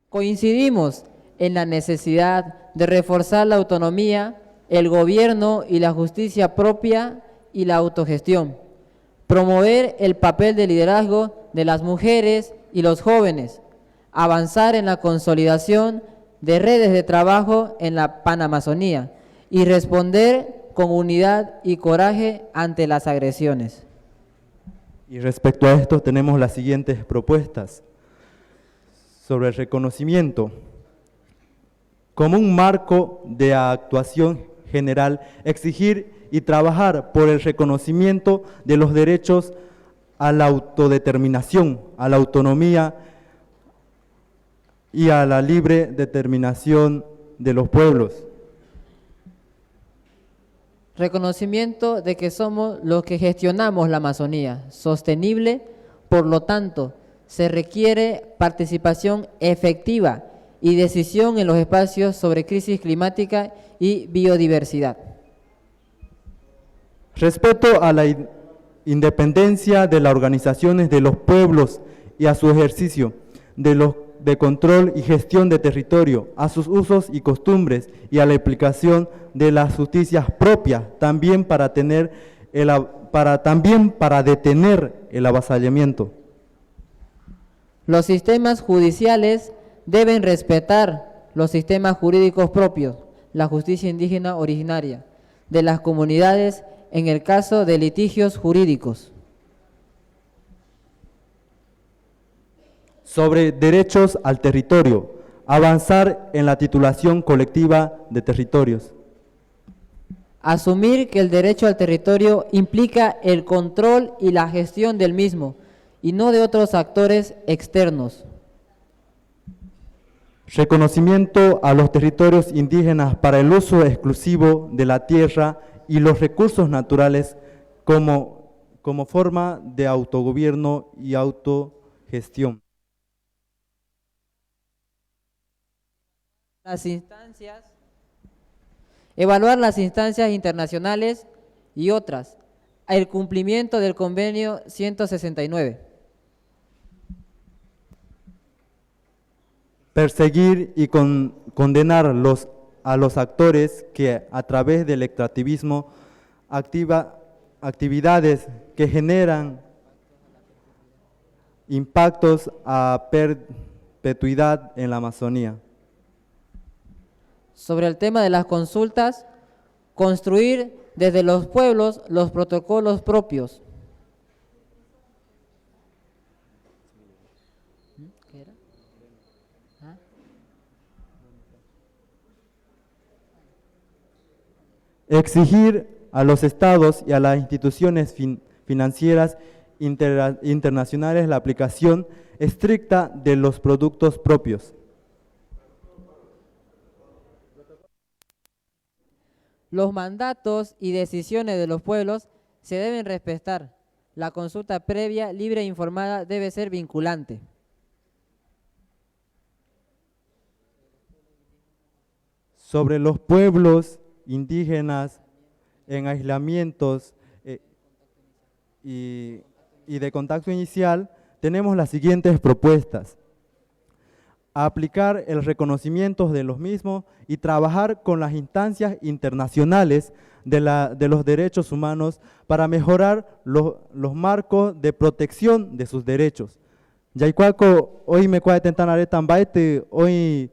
Coincidimos en la necesidad de reforzar la autonomía, el gobierno y la justicia propia y la autogestión, promover el papel de liderazgo de las mujeres y los jóvenes, avanzar en la consolidación de redes de trabajo en la Panamazonía y responder con unidad y coraje ante las agresiones. Y respecto a esto tenemos las siguientes propuestas. Sobre el reconocimiento, como un marco de actuación general, exigir y trabajar por el reconocimiento de los derechos a la autodeterminación, a la autonomía y a la libre determinación de los pueblos. Reconocimiento de que somos los que gestionamos la Amazonía sostenible, por lo tanto, se requiere participación efectiva y decisión en los espacios sobre crisis climática y biodiversidad. Respeto a la independencia de las organizaciones de los pueblos y a su ejercicio de control y gestión de territorio, a sus usos y costumbres y a la aplicación de las justicias propias, también para detener el avasallamiento. Los sistemas judiciales deben respetar los sistemas jurídicos propios, la justicia indígena originaria de las comunidades en el caso de litigios jurídicos. Sobre derechos al territorio, avanzar en la titulación colectiva de territorios. Asumir que el derecho al territorio implica el control y la gestión del mismo, y no de otros actores externos. Reconocimiento a los territorios indígenas para el uso exclusivo de la tierra y los recursos naturales como forma de autogobierno y autogestión. Evaluar las instancias internacionales y otras, el cumplimiento del convenio 169. Perseguir y condenar a los actores que a través del extractivismo actividades que generan impactos a perpetuidad en la Amazonía. Sobre el tema de las consultas, construir desde los pueblos los protocolos propios. ¿Qué era? ¿Ah? Exigir a los estados y a las instituciones financieras internacionales la aplicación estricta de los productos propios. Los mandatos y decisiones de los pueblos se deben respetar. La consulta previa, libre e informada debe ser vinculante. Sobre los pueblos indígenas en aislamientos y de contacto inicial, tenemos las siguientes propuestas. Aplicar el reconocimiento de los mismos y trabajar con las instancias internacionales de los derechos humanos para mejorar los marcos de protección de sus derechos. Yaicuaco, hoy me cuesta tentar aretan baite, hoy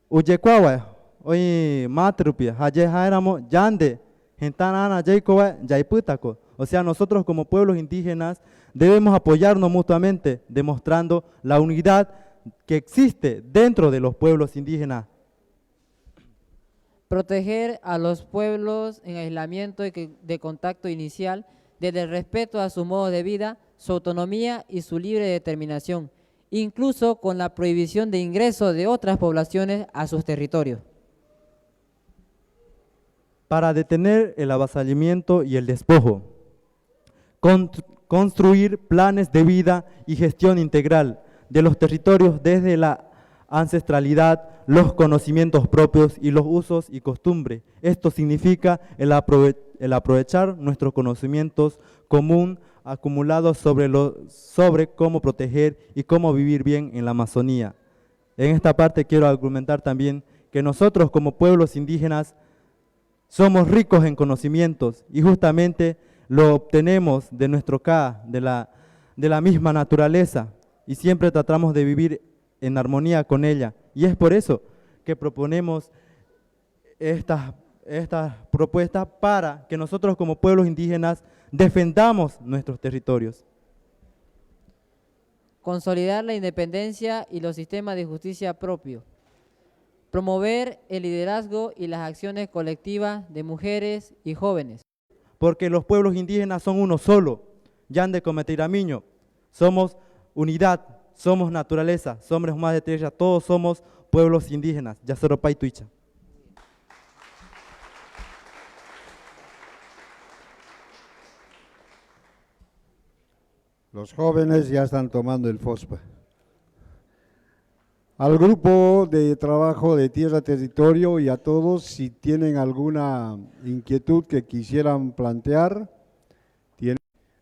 uyecuawa, hoy matrupia, ayer éramos yande, gentanana yaicoa, yaiputaco. O sea, nosotros como pueblos indígenas debemos apoyarnos mutuamente, demostrando la unidad que existe dentro de los pueblos indígenas. Proteger a los pueblos en aislamiento de contacto inicial desde el respeto a su modo de vida, su autonomía y su libre determinación, incluso con la prohibición de ingreso de otras poblaciones a sus territorios. Para detener el avasallamiento y el despojo, construir planes de vida y gestión integral de los territorios desde la ancestralidad, los conocimientos propios y los usos y costumbres. Esto significa el aprovechar nuestros conocimientos común acumulados sobre cómo proteger y cómo vivir bien en la Amazonía. En esta parte quiero argumentar también que nosotros como pueblos indígenas somos ricos en conocimientos y justamente lo obtenemos de nuestro Ka, de la misma naturaleza, y siempre tratamos de vivir en armonía con ella. Y es por eso que proponemos estas propuestas para que nosotros como pueblos indígenas defendamos nuestros territorios. Consolidar la independencia y los sistemas de justicia propios. Promover el liderazgo y las acciones colectivas de mujeres y jóvenes. Porque los pueblos indígenas son uno solo, Yande Cometiramiño, somos unidad, somos naturaleza, somos más de tierra, todos somos pueblos indígenas, Yaceropay Tuicha. Los jóvenes ya están tomando el FOSPA. Al grupo de trabajo de Tierra Territorio y a todos, si tienen alguna inquietud que quisieran plantear,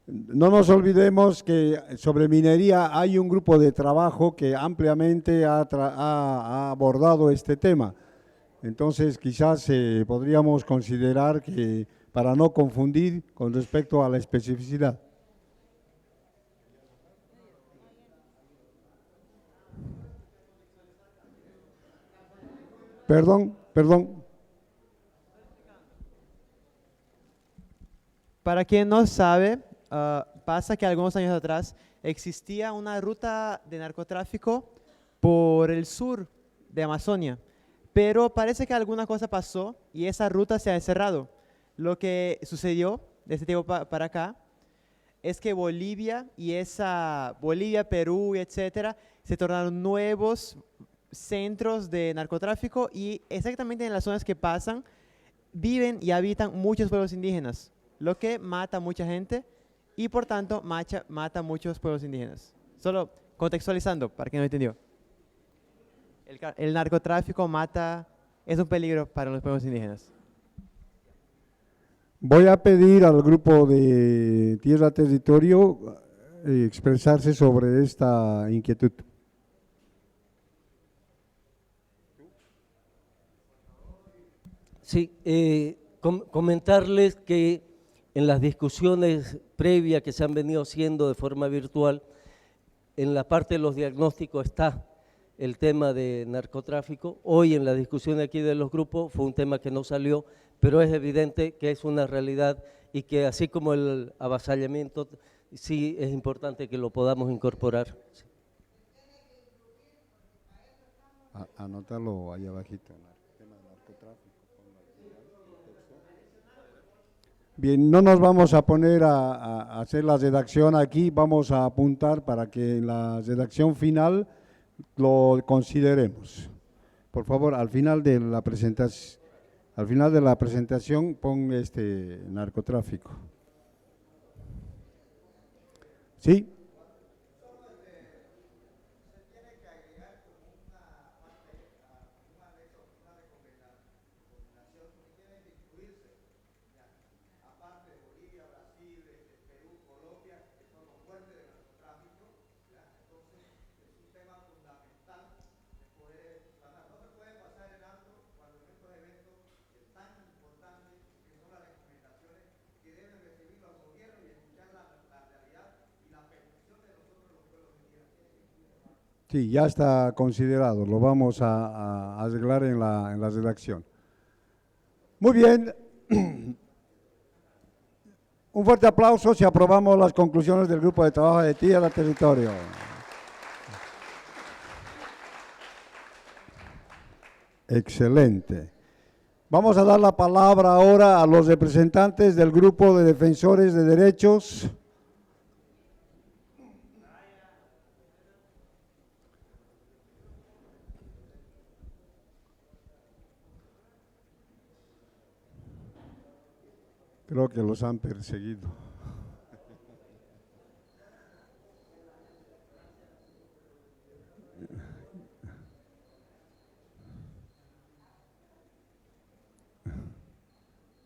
no nos olvidemos que sobre minería hay un grupo de trabajo que ampliamente ha abordado este tema. Entonces, quizás podríamos considerar que, para no confundir con respecto a la especificidad. Perdón. Para quien no sabe, pasa que algunos años atrás existía una ruta de narcotráfico por el sur de Amazonia, pero parece que alguna cosa pasó y esa ruta se ha cerrado. Lo que sucedió de este tiempo para acá es que Bolivia, Perú, etcétera, se tornaron nuevos centros de narcotráfico y exactamente en las zonas que pasan viven y habitan muchos pueblos indígenas, lo que mata a mucha gente y por tanto mata a muchos pueblos indígenas. Solo contextualizando, para quien no entendió. El narcotráfico es un peligro para los pueblos indígenas. Voy a pedir al grupo de Tierra Territorio expresarse sobre esta inquietud. Sí, comentarles que en las discusiones previas que se han venido haciendo de forma virtual, en la parte de los diagnósticos está el tema de narcotráfico. Hoy en la discusión aquí de los grupos fue un tema que no salió, pero es evidente que es una realidad y que así como el avasallamiento, sí es importante que lo podamos incorporar. Sí. Anótalo ahí abajito. Bien, no nos vamos a poner a hacer la redacción aquí, vamos a apuntar para que en la redacción final lo consideremos. Por favor, al final de la presentación pon narcotráfico. ¿Sí? Sí, ya está considerado, lo vamos a arreglar en la redacción. Muy bien, un fuerte aplauso si aprobamos las conclusiones del grupo de trabajo de Tierra Territorio. Excelente. Vamos a dar la palabra ahora a los representantes del grupo de defensores de derechos. Creo que los han perseguido.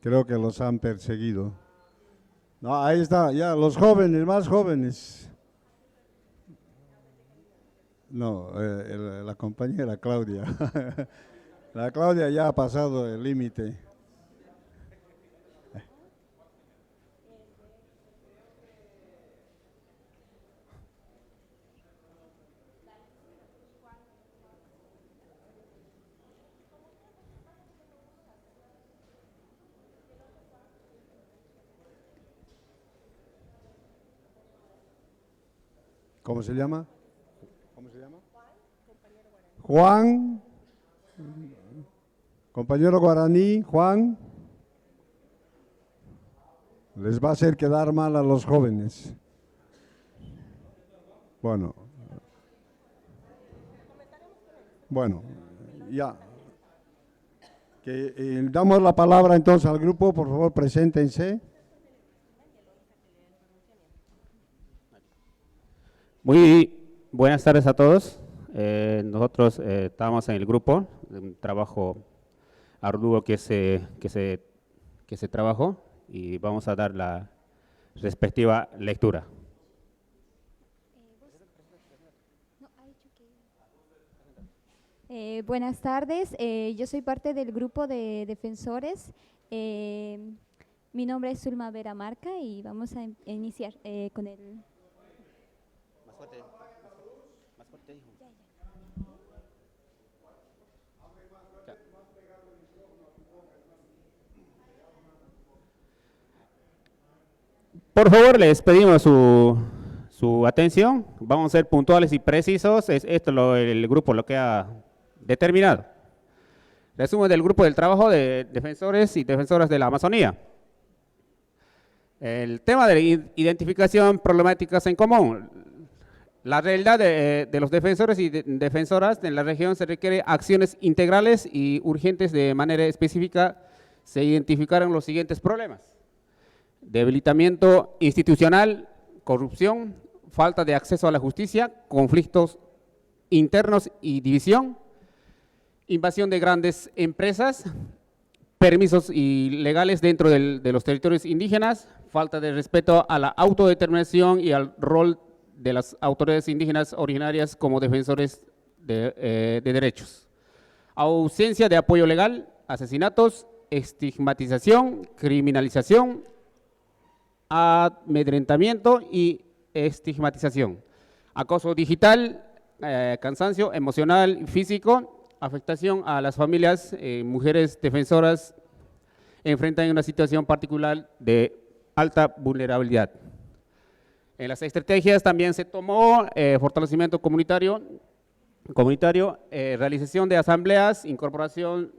Creo que los han perseguido. No, ahí está, ya los jóvenes, más jóvenes. No, la compañera Claudia. La Claudia ya ha pasado el límite. ¿Cómo se llama? ¿Cómo se llama? Juan. Compañero guaraní, Juan. Les va a hacer quedar mal a los jóvenes. Bueno. Bueno, ya. Damos la palabra entonces al grupo, por favor, preséntense. Muy buenas tardes a todos. Nosotros estamos en el grupo, un trabajo arduo que se trabajó y vamos a dar la respectiva lectura. Buenas tardes, yo soy parte del grupo de defensores. Mi nombre es Zulma Vera Marca y vamos a iniciar con el… Más fuerte, más fuerte, hijo. Por favor, les pedimos su atención. Vamos a ser puntuales y precisos. Esto el grupo lo que ha determinado. Resumen del grupo del trabajo de defensores y defensoras de la Amazonía. El tema de identificación problemáticas en común. La realidad de los defensores y defensoras en la región se requiere acciones integrales y urgentes. De manera específica se identificaron los siguientes problemas: debilitamiento institucional, corrupción, falta de acceso a la justicia, conflictos internos y división, invasión de grandes empresas, permisos ilegales dentro de los territorios indígenas, falta de respeto a la autodeterminación y al rol de las autoridades indígenas originarias como defensores de derechos, ausencia de apoyo legal, asesinatos, estigmatización, criminalización, amedrentamiento y estigmatización, acoso digital, cansancio emocional y físico, afectación a las familias. Mujeres defensoras enfrentan una situación particular de alta vulnerabilidad. En las estrategias también se tomó fortalecimiento comunitario, realización de asambleas, incorporación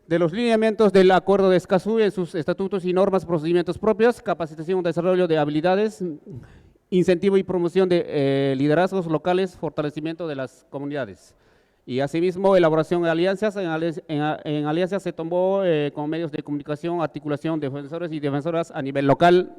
de los lineamientos del Acuerdo de Escazú en sus estatutos y normas, procedimientos propios, capacitación, desarrollo de habilidades, incentivo y promoción de liderazgos locales, fortalecimiento de las comunidades. Y asimismo, elaboración de alianzas. En alianzas se tomó con medios de comunicación, articulación de defensores y defensoras a nivel local,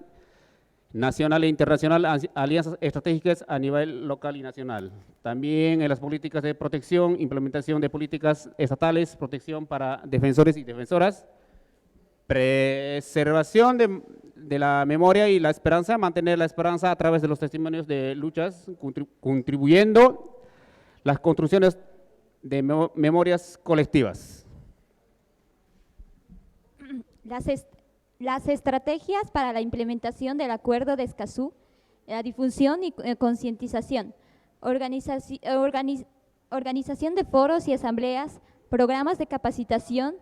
nacional e internacional, alianzas estratégicas a nivel local y nacional. También en las políticas de protección, implementación de políticas estatales, protección para defensores y defensoras, preservación de la memoria y la esperanza, mantener la esperanza a través de los testimonios de luchas, contribuyendo las construcciones de memorias colectivas. Las estrategias para la implementación del Acuerdo de Escazú, la difusión y concientización, organización de foros y asambleas, programas de capacitación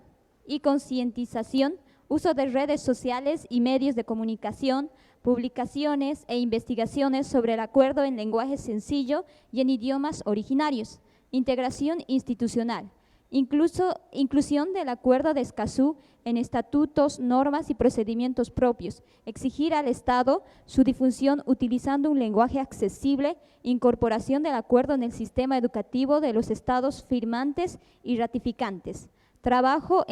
y concientización, uso de redes sociales y medios de comunicación, publicaciones e investigaciones sobre el acuerdo en lenguaje sencillo y en idiomas originarios, integración institucional, inclusión del Acuerdo de Escazú en estatutos, normas y procedimientos propios, exigir al Estado su difusión utilizando un lenguaje accesible, incorporación del acuerdo en el sistema educativo de los estados firmantes y ratificantes, trabajo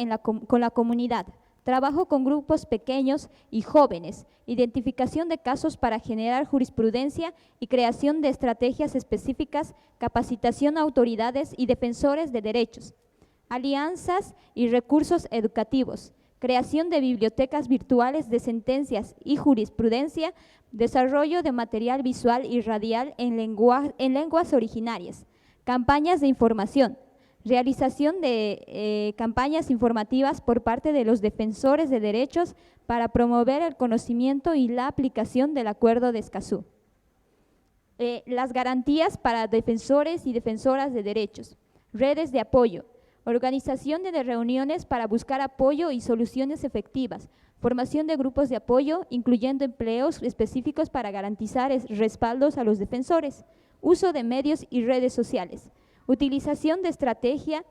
con la comunidad, trabajo con grupos pequeños y jóvenes, identificación de casos para generar jurisprudencia y creación de estrategias específicas, capacitación a autoridades y defensores de derechos, alianzas y recursos educativos, creación de bibliotecas virtuales de sentencias y jurisprudencia, desarrollo de material visual y radial en lenguas originarias, campañas de información, realización de campañas informativas por parte de los defensores de derechos para promover el conocimiento y la aplicación del Acuerdo de Escazú. Las garantías para defensores y defensoras de derechos, redes de apoyo, organización de reuniones para buscar apoyo y soluciones efectivas, formación de grupos de apoyo, incluyendo empleos específicos para garantizar respaldos a los defensores, uso de medios y redes sociales, utilización estratégica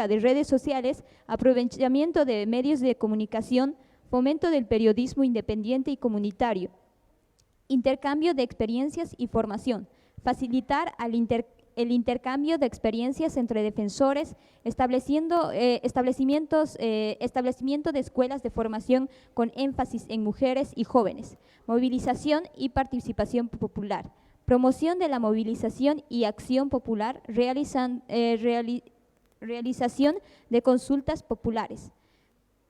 de redes sociales, aprovechamiento de medios de comunicación, fomento del periodismo independiente y comunitario, intercambio de experiencias y formación, facilitar el intercambio de experiencias entre defensores, establecimiento de escuelas de formación con énfasis en mujeres y jóvenes, movilización y participación popular, promoción de la movilización y acción popular, realización de consultas populares,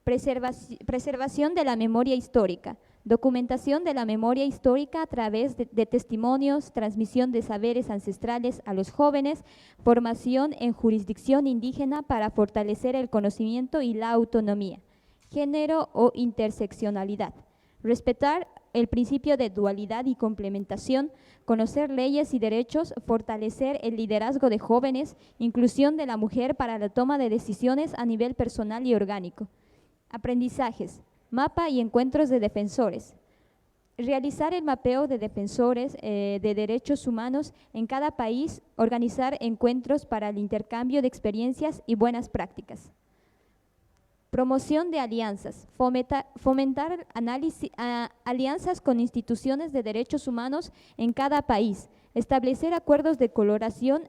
preservación de la memoria histórica, documentación de la memoria histórica a través de testimonios, transmisión de saberes ancestrales a los jóvenes, formación en jurisdicción indígena para fortalecer el conocimiento y la autonomía, género o interseccionalidad, respetar el principio de dualidad y complementación, conocer leyes y derechos, fortalecer el liderazgo de jóvenes, inclusión de la mujer para la toma de decisiones a nivel personal y orgánico. Aprendizajes, mapa y encuentros de defensores. Realizar el mapeo de defensores de derechos humanos en cada país, organizar encuentros para el intercambio de experiencias y buenas prácticas. Promoción de alianzas, fomentar alianzas con instituciones de derechos humanos en cada país, establecer acuerdos de colaboración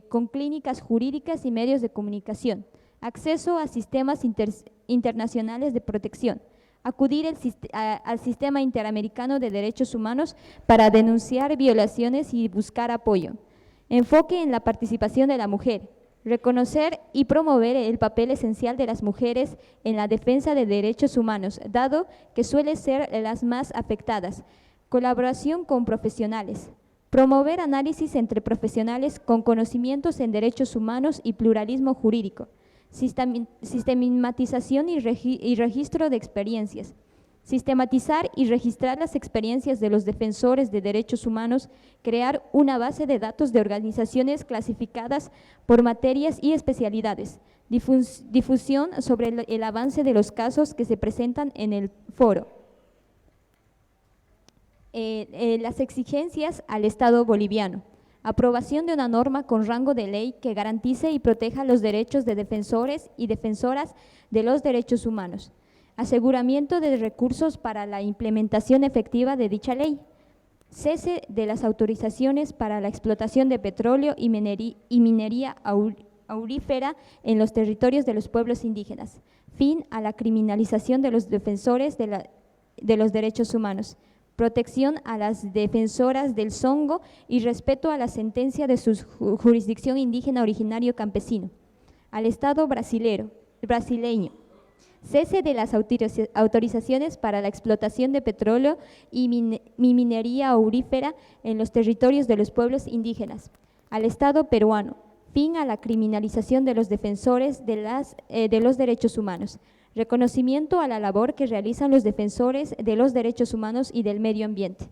con clínicas jurídicas y medios de comunicación, acceso a sistemas internacionales de protección, acudir al Sistema Interamericano de Derechos Humanos para denunciar violaciones y buscar apoyo, enfoque en la participación de la mujer, reconocer y promover el papel esencial de las mujeres en la defensa de derechos humanos, dado que suelen ser las más afectadas, colaboración con profesionales, promover análisis entre profesionales con conocimientos en derechos humanos y pluralismo jurídico, sistematización y registro de experiencias, sistematizar y registrar las experiencias de los defensores de derechos humanos, crear una base de datos de organizaciones clasificadas por materias y especialidades, difusión sobre el avance de los casos que se presentan en el foro. Las exigencias al Estado boliviano. Aprobación de una norma con rango de ley que garantice y proteja los derechos de defensores y defensoras de los derechos humanos. Aseguramiento de recursos para la implementación efectiva de dicha ley. Cese de las autorizaciones para la explotación de petróleo y minería aurífera en los territorios de los pueblos indígenas. Fin a la criminalización de los defensores de los derechos humanos. Protección a las defensoras del Songo y respeto a la sentencia de su jurisdicción indígena originario campesino. Al Estado brasileño. Cese de las autorizaciones para la explotación de petróleo y minería aurífera en los territorios de los pueblos indígenas. Al Estado peruano. Fin a la criminalización de los defensores de los derechos humanos. Reconocimiento a la labor que realizan los defensores de los derechos humanos y del medio ambiente.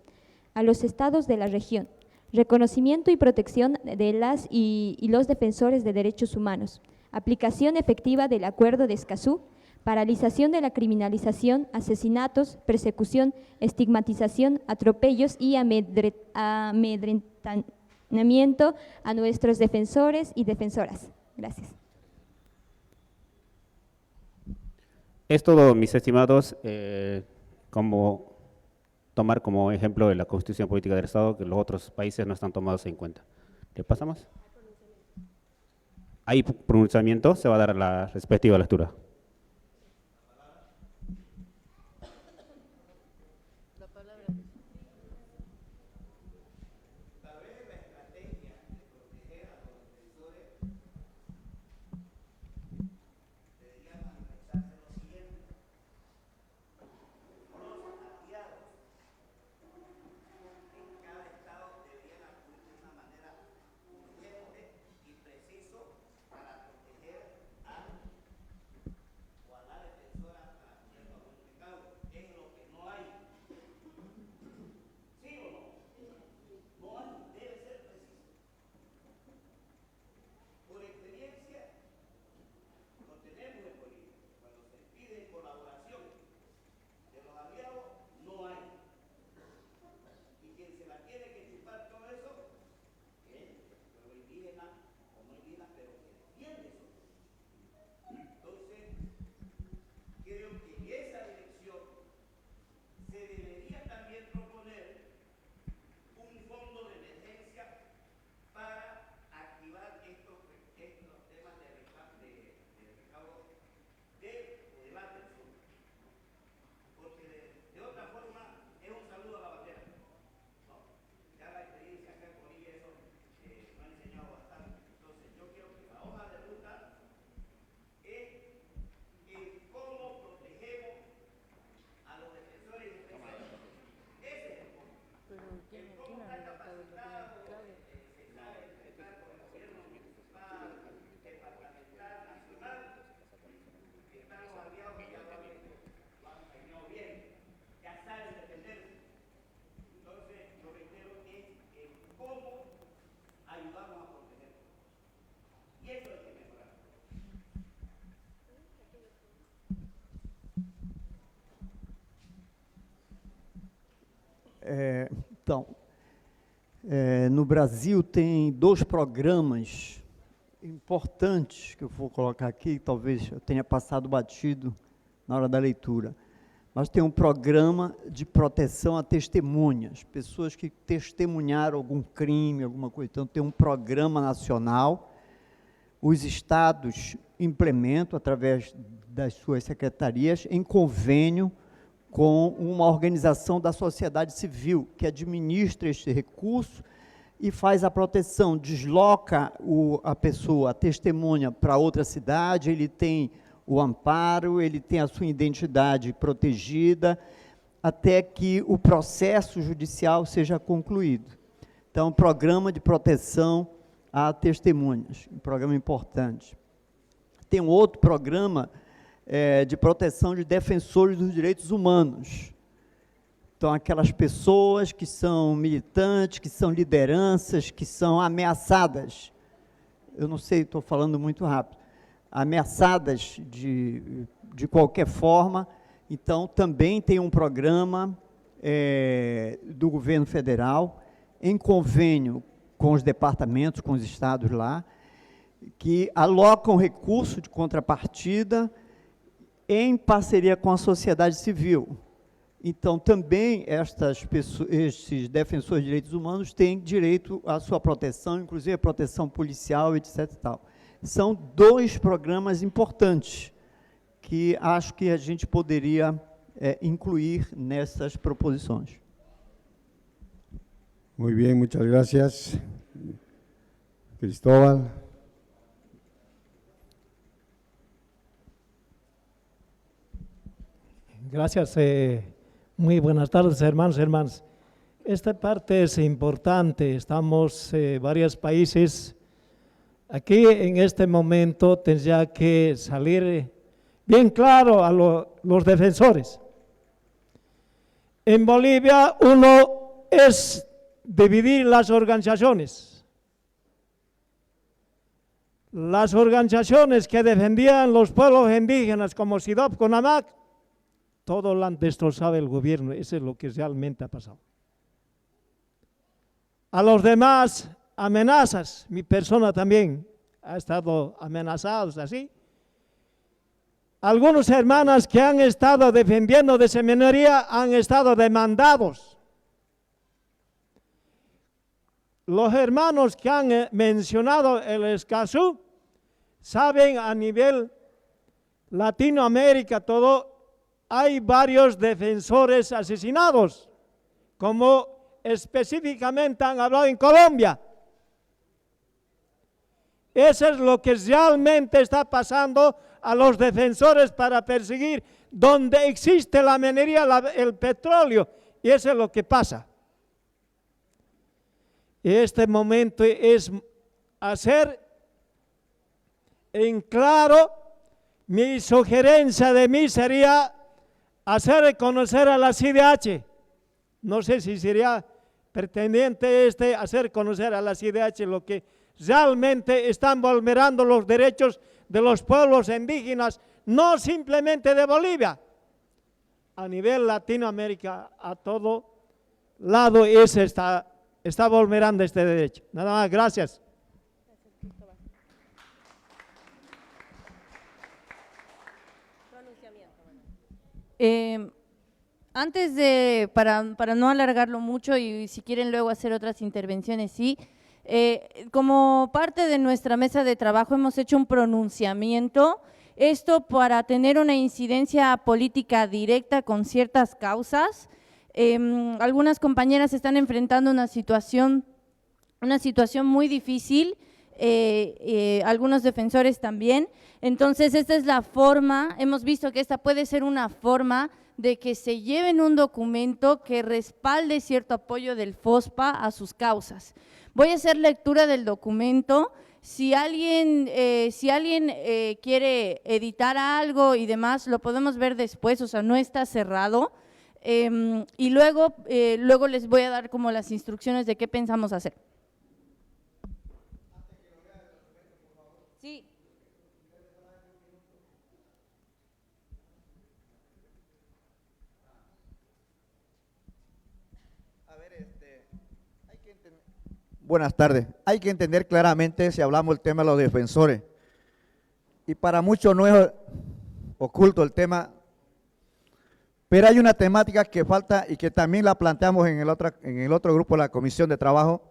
A los estados de la región. Reconocimiento y protección de las y los defensores de derechos humanos. Aplicación efectiva del Acuerdo de Escazú. Paralización de la criminalización, asesinatos, persecución, estigmatización, atropellos y amedrentamiento a nuestros defensores y defensoras. Gracias. Es todo, mis estimados, tomar como ejemplo de la Constitución Política del Estado, que los otros países no están tomados en cuenta. ¿Le pasamos? Hay pronunciamiento, se va a dar la respectiva lectura. debería también proponer un fondo de emergencia para activar estos temas de recaudo de más del sur. Porque de otra forma es un saludo a la bandera, ¿no? Ya la experiencia acá en Bolivia eso me ha enseñado bastante. Entonces yo quiero que la hoja de ruta es cómo protegemos a los defensores y defensoras. Ese es el punto. El cómo está capacitado, se sabe enfrentar con el gobierno municipal, departamental, nacional. Están los aliados que ya lo han enseñado bien, ya saben defenderse. Entonces, yo reitero que es cómo ayudamos a proteger. Y eso hay que mejorar. No Brasil tem dois programas importantes que eu vou colocar aqui, talvez eu tenha passado batido na hora da leitura, mas tem um programa de proteção a testemunhas, pessoas que testemunharam algum crime, alguma coisa. Então tem um programa nacional, os estados implementam através das suas secretarias em convênio com uma organização da sociedade civil que administra este recurso e faz a proteção, desloca a pessoa, a testemunha, para outra cidade, ele tem o amparo, ele tem a sua identidade protegida, até que o processo judicial seja concluído. Então, programa de proteção a testemunhas, um programa importante. Tem um outro programa de proteção de defensores dos direitos humanos. Então, aquelas pessoas que são militantes, que são lideranças, que são ameaçadas. Eu não sei, estou falando muito rápido. Ameaçadas de qualquer forma. Então, também tem um programa do governo federal, em convênio com os departamentos, com os estados lá, que alocam recurso de contrapartida em parceria com a sociedade civil. Então, também estes defensores de direitos humanos têm direito à sua proteção, inclusive a proteção policial, etc. E tal. São dois programas importantes que acho que a gente poderia incluir nessas proposições. Muy bien, muchas gracias. Cristóbal. Gracias. Muy buenas tardes, hermanos y hermanas. Esta parte es importante. Estamos varios países. Aquí en este momento tendría que salir bien claro a los defensores. En Bolivia uno es dividir las organizaciones. Las organizaciones que defendían los pueblos indígenas como SIDOP, CONAMAC, todo lo han destrozado el gobierno. Eso es lo que realmente ha pasado. A los demás, amenazas. Mi persona también ha estado amenazados así. Algunos hermanas que han estado defendiendo de esa minoría han estado demandados. Los hermanos que han mencionado el Escazú saben a nivel Latinoamérica todo. Hay varios defensores asesinados, como específicamente han hablado en Colombia. Eso es lo que realmente está pasando a los defensores para perseguir donde existe la minería, el petróleo, y eso es lo que pasa. Este momento es hacer en claro, mi sugerencia de mí sería hacer reconocer a la CIDH. No sé si sería pertinente hacer conocer a la CIDH lo que realmente están vulnerando los derechos de los pueblos indígenas, no simplemente de Bolivia, a nivel Latinoamérica, a todo lado está vulnerando este derecho. Nada más, gracias. Antes de, para no alargarlo mucho y si quieren luego hacer otras intervenciones, sí, como parte de nuestra mesa de trabajo hemos hecho un pronunciamiento, esto para tener una incidencia política directa con ciertas causas. Algunas compañeras están enfrentando una situación muy difícil, algunos defensores también. Entonces, esta es la forma, hemos visto que esta puede ser una forma de que se lleven un documento que respalde cierto apoyo del FOSPA a sus causas. Voy a hacer lectura del documento. Si alguien quiere editar algo y demás, lo podemos ver después, o sea, no está cerrado. Y luego les voy a dar como las instrucciones de qué pensamos hacer. Sí. Buenas tardes. Hay que entender claramente si hablamos del tema de los defensores. Y para muchos no es oculto el tema, pero hay una temática que falta y que también la planteamos en el otro grupo de la Comisión de Trabajo,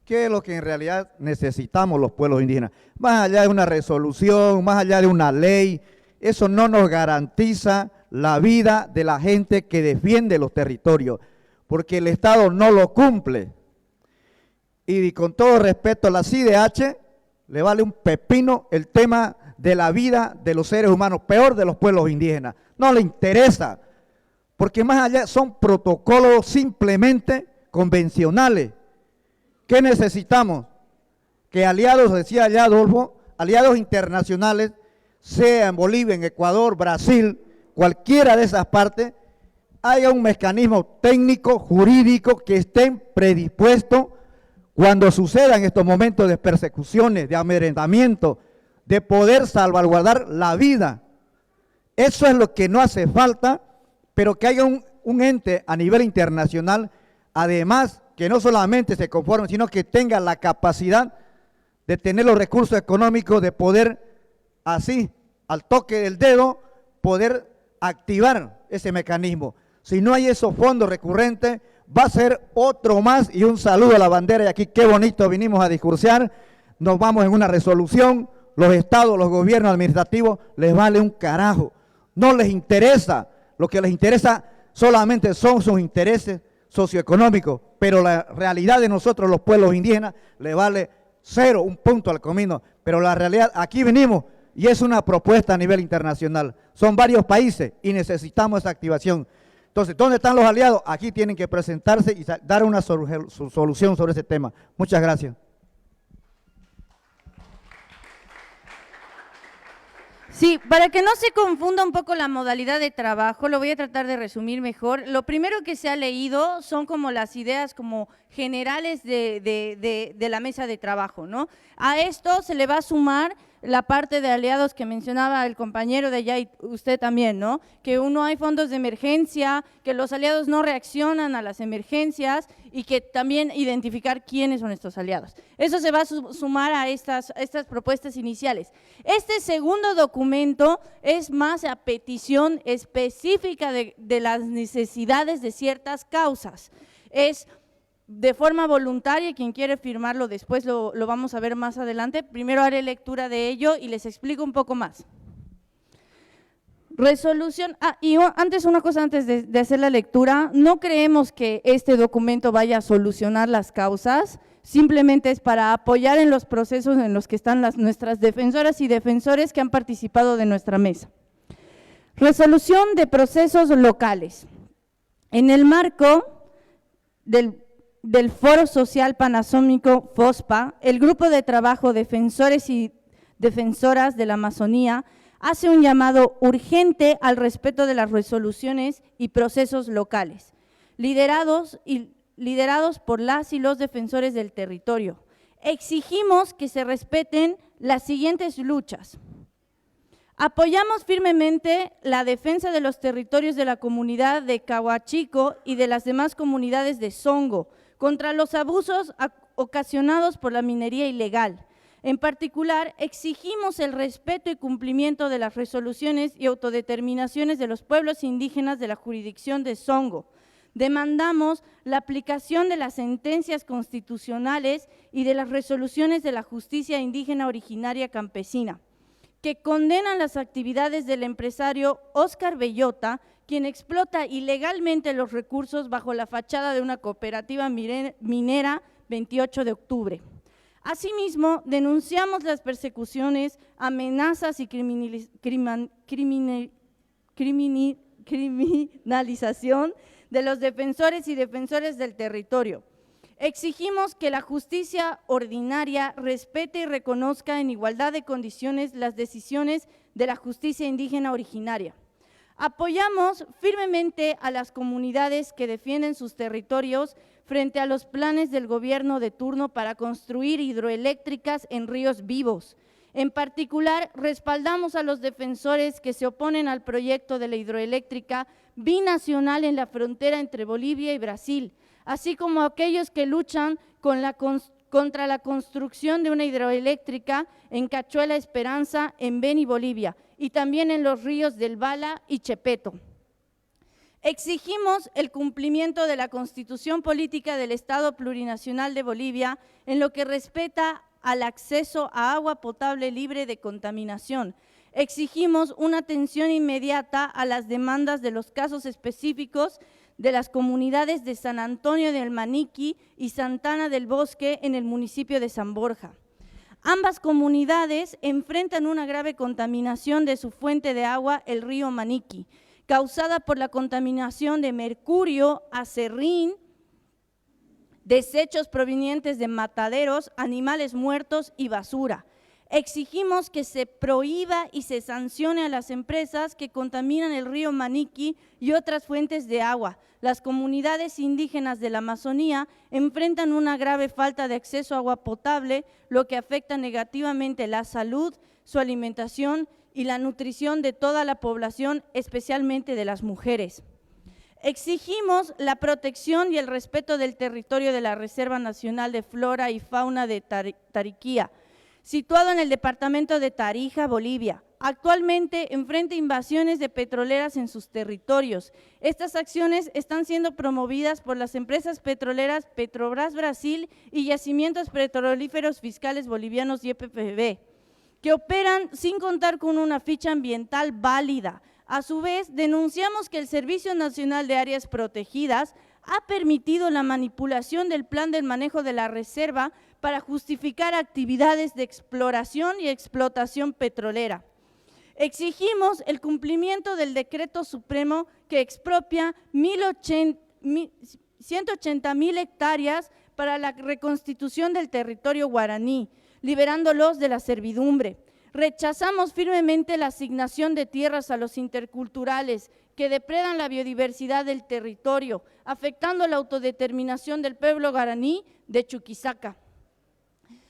que es lo que en realidad necesitamos los pueblos indígenas. Más allá de una resolución, más allá de una ley, eso no nos garantiza la vida de la gente que defiende los territorios, porque el Estado no lo cumple. Y con todo respeto a la CIDH, le vale un pepino el tema de la vida de los seres humanos, peor de los pueblos indígenas. No le interesa, porque más allá son protocolos simplemente convencionales. ¿Qué necesitamos? Que aliados, decía allá Adolfo, aliados internacionales, sea en Bolivia, en Ecuador, Brasil, cualquiera de esas partes, haya un mecanismo técnico, jurídico, que estén predispuestos cuando sucedan estos momentos de persecuciones, de amedrentamiento, de poder salvaguardar la vida. Eso es lo que no hace falta, pero que haya un ente a nivel internacional, además que no solamente se conforme, sino que tenga la capacidad de tener los recursos económicos, de poder así, al toque del dedo, poder activar ese mecanismo. Si no hay esos fondos recurrentes, va a ser otro más. Y un saludo a la bandera, y aquí qué bonito vinimos a discursear, nos vamos en una resolución, los estados, los gobiernos administrativos, les vale un carajo, no les interesa, lo que les interesa solamente son sus intereses socioeconómicos, pero la realidad de nosotros los pueblos indígenas le vale cero, un punto al comino, pero la realidad, aquí venimos y es una propuesta a nivel internacional, son varios países y necesitamos esa activación. Entonces, ¿dónde están los aliados? Aquí tienen que presentarse y dar una solución sobre ese tema. Muchas gracias. Sí, para que no se confunda un poco la modalidad de trabajo, lo voy a tratar de resumir mejor. Lo primero que se ha leído son como las ideas como generales de la mesa de trabajo, ¿no? A esto se le va a sumar la parte de aliados que mencionaba el compañero de allá y usted también, ¿no? Que no hay fondos de emergencia, que los aliados no reaccionan a las emergencias y que también identificar quiénes son estos aliados. Eso se va a sumar a estas propuestas iniciales. Este segundo documento es más a petición específica de las necesidades de ciertas causas. Es de forma voluntaria, quien quiere firmarlo después lo vamos a ver más adelante. Primero haré lectura de ello y les explico un poco más. Resolución, antes una cosa antes de hacer la lectura, no creemos que este documento vaya a solucionar las causas, simplemente es para apoyar en los procesos en los que están nuestras defensoras y defensores que han participado de nuestra mesa. Resolución de procesos locales. En el marco del Foro Social Panazónico FOSPA, el Grupo de Trabajo Defensores y Defensoras de la Amazonía hace un llamado urgente al respeto de las resoluciones y procesos locales, liderados por las y los defensores del territorio. Exigimos que se respeten las siguientes luchas. Apoyamos firmemente la defensa de los territorios de la comunidad de Cahuachico y de las demás comunidades de Songo contra los abusos ocasionados por la minería ilegal. En particular, exigimos el respeto y cumplimiento de las resoluciones y autodeterminaciones de los pueblos indígenas de la jurisdicción de Songo. Demandamos la aplicación de las sentencias constitucionales y de las resoluciones de la justicia indígena originaria campesina, que condenan las actividades del empresario Óscar Bellota, quien explota ilegalmente los recursos bajo la fachada de una cooperativa minera 28 de octubre. Asimismo, denunciamos las persecuciones, amenazas y criminalización de los defensores y defensores del territorio. Exigimos que la justicia ordinaria respete y reconozca en igualdad de condiciones las decisiones de la justicia indígena originaria. Apoyamos firmemente a las comunidades que defienden sus territorios frente a los planes del gobierno de turno para construir hidroeléctricas en ríos vivos. En particular, respaldamos a los defensores que se oponen al proyecto de la hidroeléctrica binacional en la frontera entre Bolivia y Brasil, así como a aquellos que luchan contra la construcción de una hidroeléctrica en Cachuela Esperanza, en Beni, Bolivia, y también en los ríos del Bala y Chepeto. Exigimos el cumplimiento de la Constitución Política del Estado Plurinacional de Bolivia en lo que respecta al acceso a agua potable libre de contaminación. Exigimos una atención inmediata a las demandas de los casos específicos de las comunidades de San Antonio del Maniquí y Santana del Bosque en el municipio de San Borja. Ambas comunidades enfrentan una grave contaminación de su fuente de agua, el río Maniquí, causada por la contaminación de mercurio, aserrín, desechos provenientes de mataderos, animales muertos y basura. Exigimos que se prohíba y se sancione a las empresas que contaminan el río Maniquí y otras fuentes de agua. Las comunidades indígenas de la Amazonía enfrentan una grave falta de acceso a agua potable, lo que afecta negativamente la salud, su alimentación y la nutrición de toda la población, especialmente de las mujeres. Exigimos la protección y el respeto del territorio de la Reserva Nacional de Flora y Fauna de Tariquía, situado en el departamento de Tarija, Bolivia. Actualmente enfrenta invasiones de petroleras en sus territorios. Estas acciones están siendo promovidas por las empresas petroleras Petrobras Brasil y Yacimientos Petrolíferos Fiscales Bolivianos YPFB, que operan sin contar con una ficha ambiental válida. A su vez, denunciamos que el Servicio Nacional de Áreas Protegidas ha permitido la manipulación del plan del manejo de la reserva para justificar actividades de exploración y explotación petrolera. Exigimos el cumplimiento del decreto supremo que expropia 180,000 hectáreas para la reconstitución del territorio guaraní, liberándolos de la servidumbre. Rechazamos firmemente la asignación de tierras a los interculturales que depredan la biodiversidad del territorio, afectando la autodeterminación del pueblo guaraní de Chuquisaca.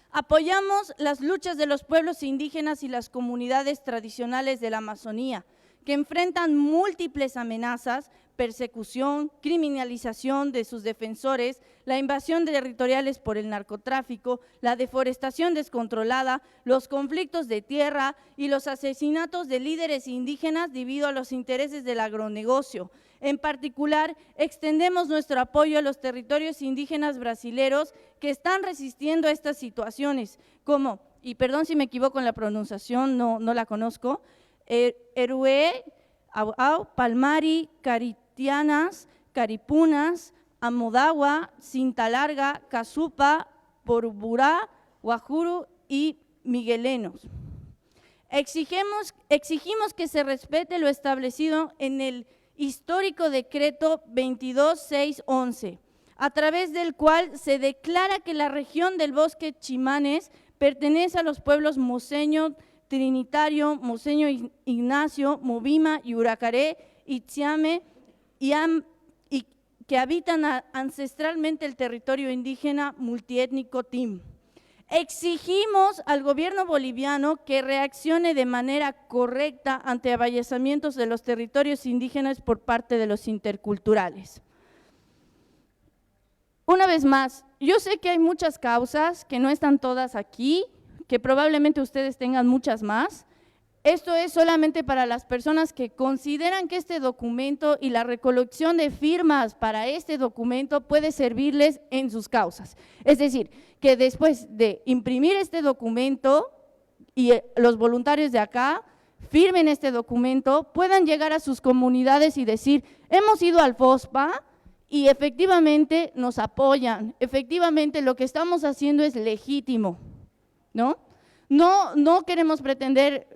Apoyamos las luchas de los pueblos indígenas y las comunidades tradicionales de la Amazonía, que enfrentan múltiples amenazas, persecución, criminalización de sus defensores, la invasión territoriales por el narcotráfico, la deforestación descontrolada, los conflictos de tierra y los asesinatos de líderes indígenas debido a los intereses del agronegocio. En particular, extendemos nuestro apoyo a los territorios indígenas brasileros que están resistiendo a estas situaciones, como, y perdón si me equivoco en la pronunciación, no la conozco, Erué, Auau, Palmari, Caritianas, Caripunas, Amodagua, Cinta Larga, Casupa, Porburá, Guajuru y Miguelenos. Exigimos que se respete lo establecido en el histórico decreto 22.611, a través del cual se declara que la región del bosque Chimanes pertenece a los pueblos Moseño, Trinitario, Moseño Ignacio, Movima, Yuracaré, Itziame y que habitan ancestralmente el territorio indígena multiétnico TIM. Exigimos al gobierno boliviano que reaccione de manera correcta ante avallazamientos de los territorios indígenas por parte de los interculturales. Una vez más, yo sé que hay muchas causas, que no están todas aquí, que probablemente ustedes tengan muchas más. Esto es solamente para las personas que consideran que este documento y la recolección de firmas para este documento puede servirles en sus causas. Es decir, que después de imprimir este documento y los voluntarios de acá firmen este documento, puedan llegar a sus comunidades y decir, hemos ido al FOSPA y efectivamente nos apoyan, efectivamente lo que estamos haciendo es legítimo, ¿no? No queremos pretender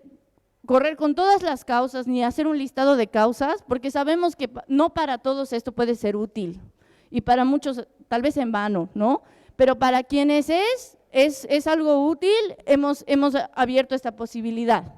correr con todas las causas ni hacer un listado de causas, porque sabemos que no para todos esto puede ser útil y para muchos tal vez en vano, ¿no? Pero para quienes es algo útil, hemos abierto esta posibilidad.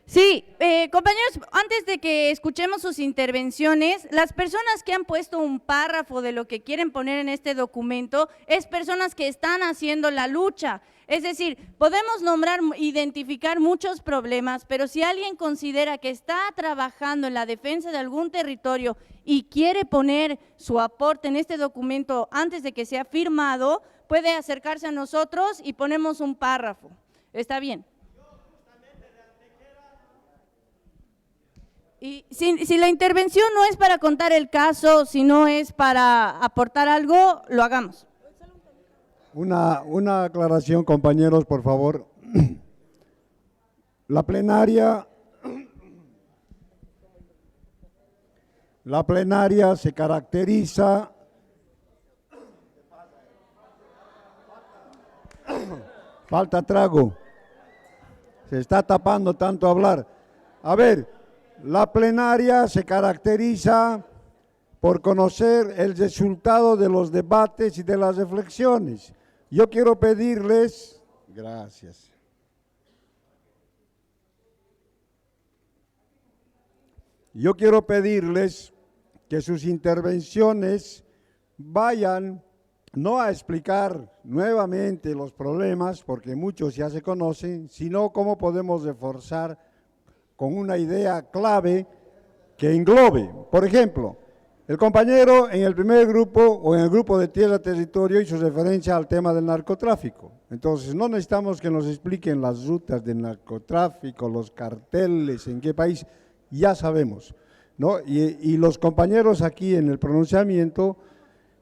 Sí, compañeros, antes de que escuchemos sus intervenciones, las personas que han puesto un párrafo de lo que quieren poner en este documento es personas que están haciendo la lucha. Es decir, podemos nombrar, identificar muchos problemas, pero si alguien considera que está trabajando en la defensa de algún territorio y quiere poner su aporte en este documento antes de que sea firmado, puede acercarse a nosotros y ponemos un párrafo. ¿Está bien? Y si la intervención no es para contar el caso, sino es para aportar algo, lo hagamos. Una aclaración, compañeros, por favor. La plenaria se caracteriza falta trago. Se está tapando tanto hablar. A ver, la plenaria se caracteriza por conocer el resultado de los debates y de las reflexiones. Yo quiero pedirles, gracias. Yo quiero pedirles que sus intervenciones vayan no a explicar nuevamente los problemas, porque muchos ya se conocen, sino cómo podemos reforzar con una idea clave que englobe. Por ejemplo, el compañero en el primer grupo o en el grupo de tierra territorio hizo referencia al tema del narcotráfico. Entonces, no necesitamos que nos expliquen las rutas del narcotráfico, los carteles, en qué país, ya sabemos, ¿no? Y los compañeros aquí en el pronunciamiento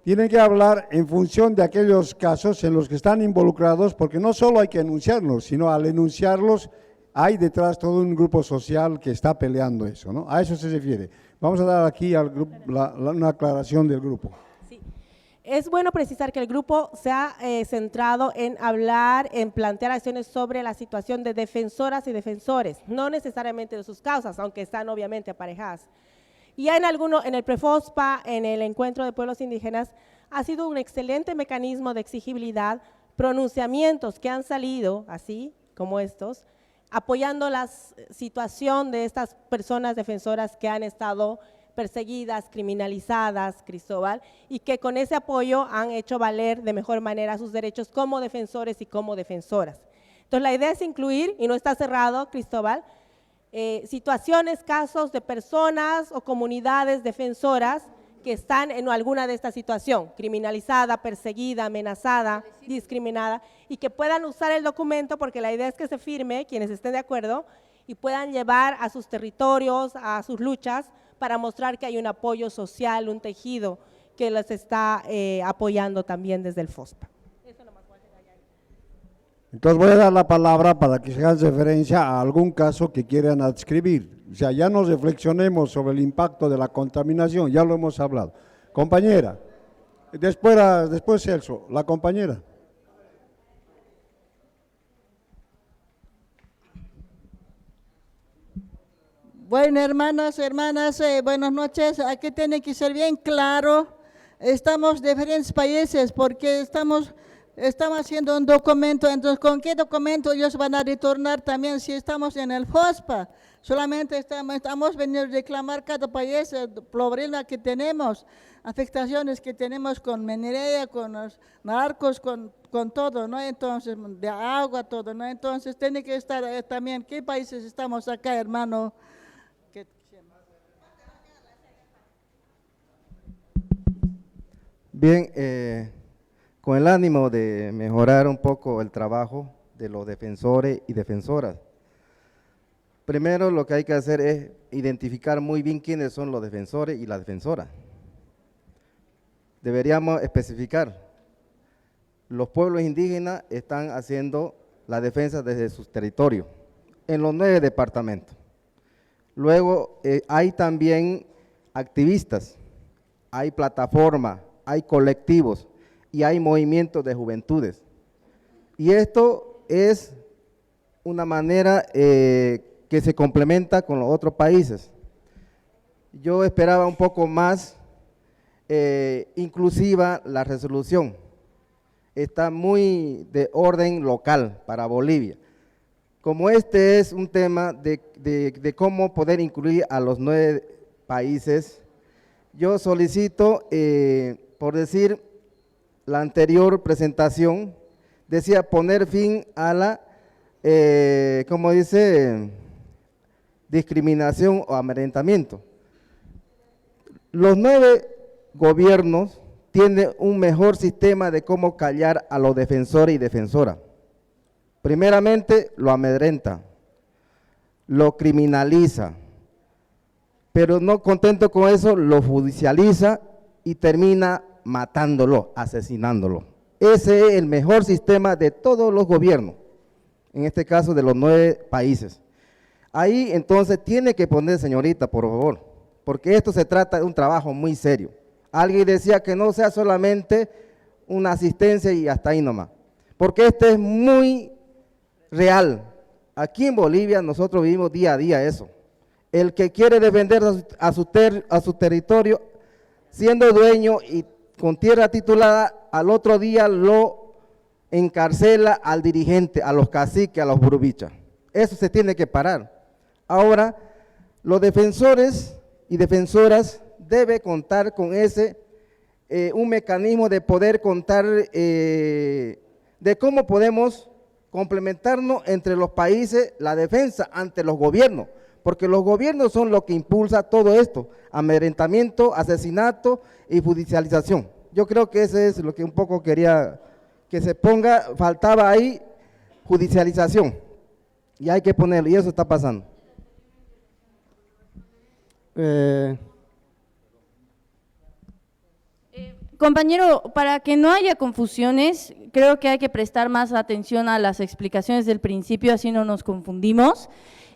tienen que hablar en función de aquellos casos en los que están involucrados, porque no solo hay que enunciarlos, sino al enunciarlos hay detrás todo un grupo social que está peleando eso, ¿no? A eso se refiere. Vamos a dar aquí al grupo una aclaración del grupo. Sí. Es bueno precisar que el grupo se ha centrado en hablar, en plantear acciones sobre la situación de defensoras y defensores, no necesariamente de sus causas, aunque están obviamente aparejadas. Y ya en el Prefospa, en el Encuentro de Pueblos Indígenas, ha sido un excelente mecanismo de exigibilidad, pronunciamientos que han salido, así como estos, apoyando la situación de estas personas defensoras que han estado perseguidas, criminalizadas, Cristóbal, y que con ese apoyo han hecho valer de mejor manera sus derechos como defensores y como defensoras. Entonces la idea es incluir, y no está cerrado, Cristóbal, situaciones, casos de personas o comunidades defensoras que están en alguna de esta situación, criminalizada, perseguida, amenazada, discriminada, y que puedan usar el documento, porque la idea es que se firme, quienes estén de acuerdo, y puedan llevar a sus territorios, a sus luchas, para mostrar que hay un apoyo social, un tejido que les está apoyando también desde el FOSPA. Entonces voy a dar la palabra para que se haga referencia a algún caso que quieran adscribir. O sea, ya nos reflexionemos sobre el impacto de la contaminación, ya lo hemos hablado. Compañera, después Celso, la compañera. Bueno, hermanas, buenas noches. Aquí tiene que ser bien claro. Estamos de diferentes países porque estamos haciendo un documento. Entonces, ¿con qué documento ellos van a retornar también si estamos en el FOSPA? Solamente estamos veniendo a reclamar cada país el problema que tenemos, afectaciones que tenemos con minería, con los narcos, con todo, ¿no? Entonces, de agua, todo, ¿no? Entonces, tiene que estar también, ¿qué países estamos acá, hermano? Bien, con el ánimo de mejorar un poco el trabajo de los defensores y defensoras, primero lo que hay que hacer es identificar muy bien quiénes son los defensores y las defensoras. Deberíamos especificar, los pueblos indígenas están haciendo la defensa desde sus territorios, en los 9 departamentos. Luego hay también activistas, hay plataformas, hay colectivos y hay movimientos de juventudes. Y esto es una manera que se complementa con los otros países. Yo esperaba un poco más inclusiva la resolución. Está muy de orden local para Bolivia. Como este es un tema de cómo poder incluir a los 9 países, yo solicito, por decir, la anterior presentación, decía poner fin a la, como dice, discriminación o amedrentamiento. Los 9 gobiernos tienen un mejor sistema de cómo callar a los defensores y defensoras. Primeramente, lo amedrenta, lo criminaliza, pero no contento con eso, lo judicializa y termina matándolo, asesinándolo. Ese es el mejor sistema de todos los gobiernos, en este caso de los 9 países. Ahí entonces tiene que poner, señorita, por favor, porque esto se trata de un trabajo muy serio. Alguien decía que no sea solamente una asistencia y hasta ahí nomás, porque este es muy real. Aquí en Bolivia nosotros vivimos día a día eso. El que quiere defender a su territorio, siendo dueño y con tierra titulada, al otro día lo encarcela al dirigente, a los caciques, a los burubichas. Eso se tiene que parar. Ahora, los defensores y defensoras deben contar con un mecanismo de poder contar de cómo podemos complementarnos entre los países la defensa ante los gobiernos, porque los gobiernos son los que impulsan todo esto, amedrentamiento, asesinato y judicialización. Yo creo que eso es lo que un poco quería que se ponga, faltaba ahí judicialización, y hay que ponerlo, y eso está pasando. Compañero, para que no haya confusiones, creo que hay que prestar más atención a las explicaciones del principio, así no nos confundimos.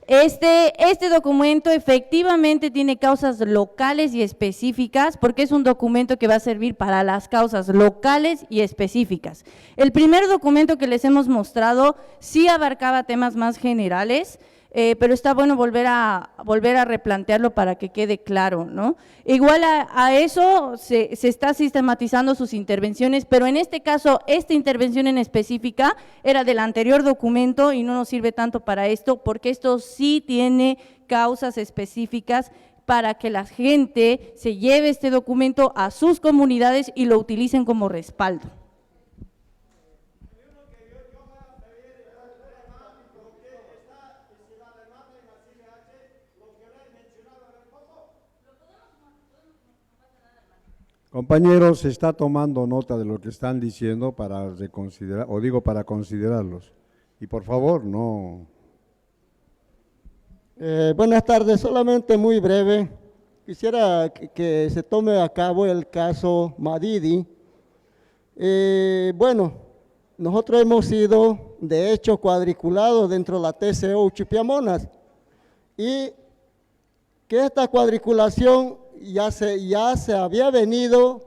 Este documento efectivamente tiene causas locales y específicas, porque es un documento que va a servir para las causas locales y específicas. El primer documento que les hemos mostrado sí abarcaba temas más generales, pero está bueno volver a replantearlo para que quede claro, ¿no? Igual a eso se está sistematizando sus intervenciones, pero en este caso, esta intervención en específica era del anterior documento y no nos sirve tanto para esto, porque esto sí tiene causas específicas para que la gente se lleve este documento a sus comunidades y lo utilicen como respaldo. Compañeros, se está tomando nota de lo que están diciendo para reconsiderar, o digo para considerarlos. Y por favor, no. Buenas tardes, solamente muy breve. Quisiera que se tome a cabo el caso Madidi. Bueno, nosotros hemos sido, de hecho, cuadriculados dentro de la TCO Uchipiamonas. Y que esta cuadriculación ya se había venido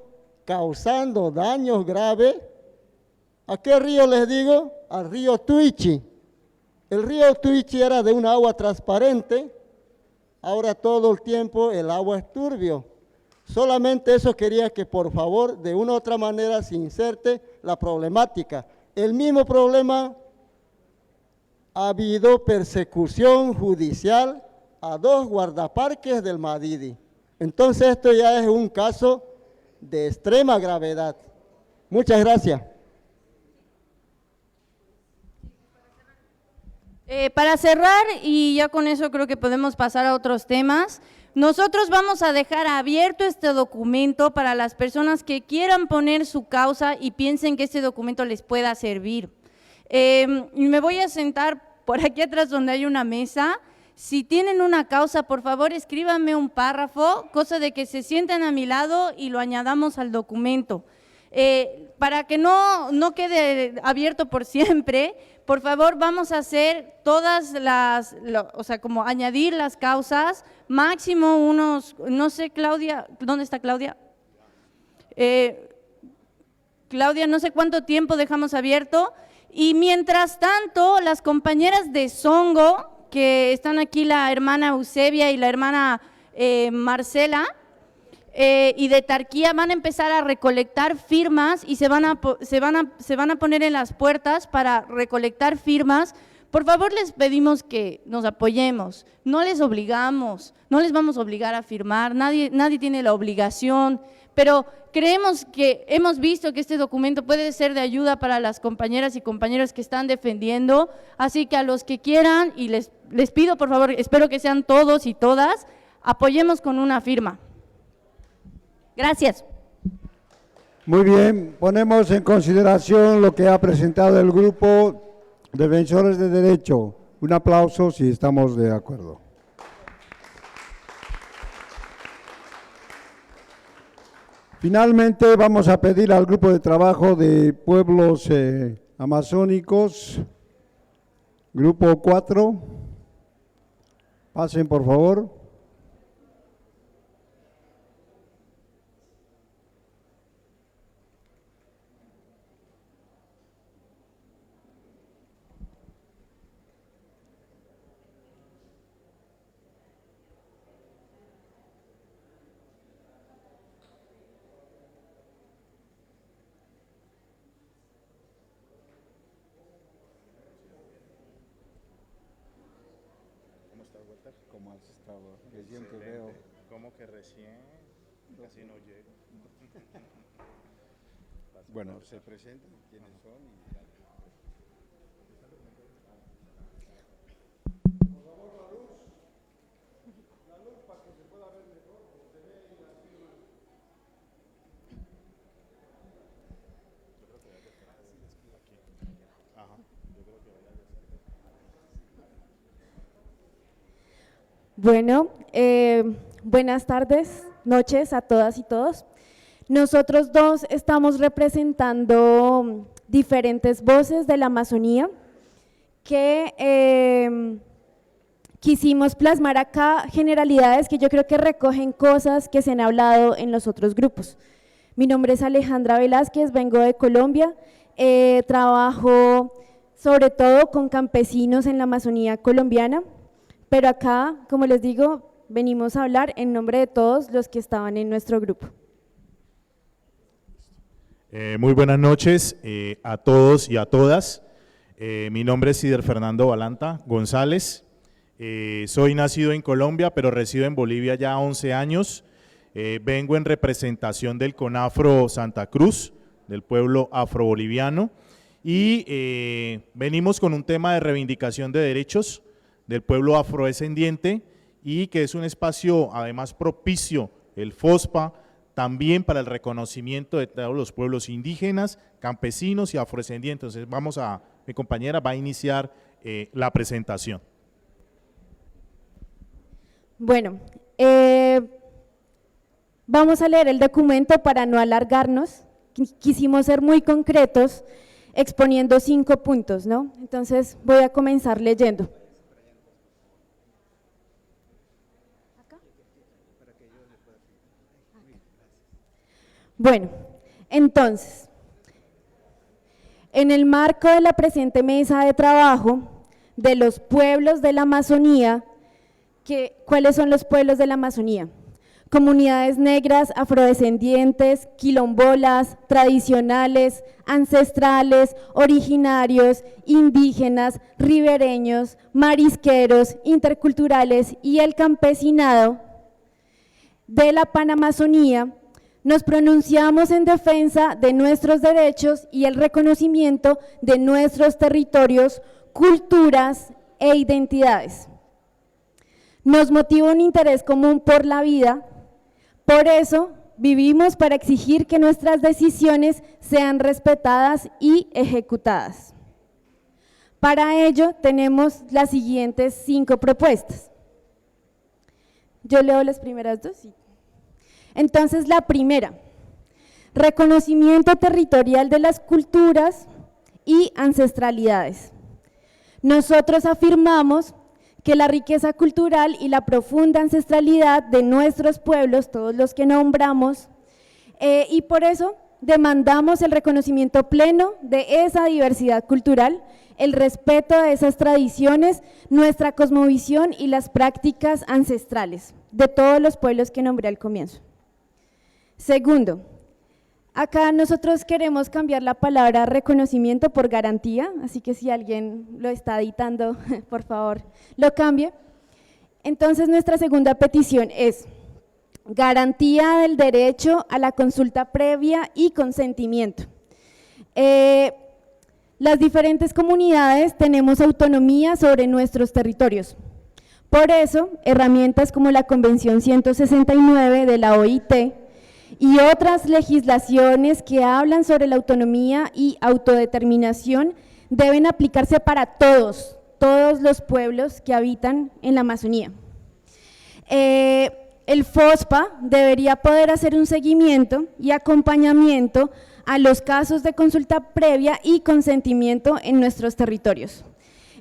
causando daños graves. ¿A qué río les digo? Al río Tuichi. El río Tuichi era de un agua transparente ahora todo el tiempo el agua es turbio. Solamente eso quería que por favor de una u otra manera se inserte la problemática. El mismo problema, ha habido persecución judicial a 2 guardaparques del Madidi. Entonces esto ya es un caso de extrema gravedad. Muchas gracias. Para cerrar, y ya con eso creo que podemos pasar a otros temas, nosotros vamos a dejar abierto este documento para las personas que quieran poner su causa y piensen que este documento les pueda servir. Me voy a sentar por aquí atrás donde hay una mesa. Si tienen una causa, por favor, escríbanme un párrafo, cosa de que se sienten a mi lado y lo añadamos al documento. Para que no quede abierto por siempre, por favor, vamos a hacer todas o sea, como añadir las causas, máximo unos, no sé, Claudia, ¿dónde está Claudia? Claudia, no sé cuánto tiempo dejamos abierto. Y mientras tanto, las compañeras de Songo, que están aquí, la hermana Eusebia y la hermana Marcela, y de Tarquía, van a empezar a recolectar firmas y se van a poner en las puertas para recolectar firmas. Por favor, les pedimos que nos apoyemos, no les obligamos, no les vamos a obligar a firmar, nadie tiene la obligación, pero creemos que hemos visto que este documento puede ser de ayuda para las compañeras y compañeros que están defendiendo, así que a los que quieran, y les pido por favor, espero que sean todos y todas, apoyemos con una firma. Gracias. Muy bien, ponemos en consideración lo que ha presentado el grupo Defensores de Derecho. Un aplauso si estamos de acuerdo. Finalmente vamos a pedir al grupo de trabajo de pueblos amazónicos, grupo 4, pasen por favor. ¿Cómo has estado? Recién te veo. ¿Cómo que recién? Casi no llego. Bueno, se presentan quiénes son y ya. Por favor, la luz para que se pueda ver mejor, porque se ve en las firmas. Yo creo que hay que estar aquí. Ajá, yo creo que hay que estar. Bueno, buenas tardes, noches a todas y todos. Nosotros dos estamos representando diferentes voces de la Amazonía que quisimos plasmar acá generalidades que yo creo que recogen cosas que se han hablado en los otros grupos. Mi nombre es Alejandra Velázquez, vengo de Colombia, trabajo sobre todo con campesinos en la Amazonía colombiana. Pero acá, como les digo, venimos a hablar en nombre de todos los que estaban en nuestro grupo. Muy buenas noches a todos y a todas. Mi nombre es Cider Fernando Balanta González. Soy nacido en Colombia, pero resido en Bolivia ya 11 años. Vengo en representación del CONAFRO Santa Cruz, del pueblo afroboliviano, y venimos con un tema de reivindicación de derechos del pueblo afrodescendiente y que es un espacio además propicio, el FOSPA, también para el reconocimiento de todos los pueblos indígenas, campesinos y afrodescendientes. Entonces mi compañera va a iniciar la presentación. Bueno, vamos a leer el documento para no alargarnos. Quisimos ser muy concretos exponiendo 5 puntos, ¿no? Entonces voy a comenzar leyendo. Bueno, entonces, en el marco de la presente mesa de trabajo de los pueblos de la Amazonía, ¿Cuáles son los pueblos de la Amazonía? Comunidades negras, afrodescendientes, quilombolas, tradicionales, ancestrales, originarios, indígenas, ribereños, marisqueros, interculturales y el campesinado de la Panamazonía. Nos pronunciamos en defensa de nuestros derechos y el reconocimiento de nuestros territorios, culturas e identidades. Nos motiva un interés común por la vida. Por eso, vivimos para exigir que nuestras decisiones sean respetadas y ejecutadas. Para ello, tenemos las siguientes 5 propuestas. Yo leo las primeras 2. Sí. Entonces, la primera, reconocimiento territorial de las culturas y ancestralidades. Nosotros afirmamos que la riqueza cultural y la profunda ancestralidad de nuestros pueblos, todos los que nombramos, y por eso demandamos el reconocimiento pleno de esa diversidad cultural, el respeto de esas tradiciones, nuestra cosmovisión y las prácticas ancestrales de todos los pueblos que nombré al comienzo. Segundo, acá nosotros queremos cambiar la palabra reconocimiento por garantía, así que si alguien lo está editando, por favor, lo cambie. Entonces, nuestra segunda petición es garantía del derecho a la consulta previa y consentimiento. Las diferentes comunidades tenemos autonomía sobre nuestros territorios. Por eso, herramientas como la Convención 169 de la OIT y otras legislaciones que hablan sobre la autonomía y autodeterminación deben aplicarse para todos los pueblos que habitan en la Amazonía. El FOSPA debería poder hacer un seguimiento y acompañamiento a los casos de consulta previa y consentimiento en nuestros territorios.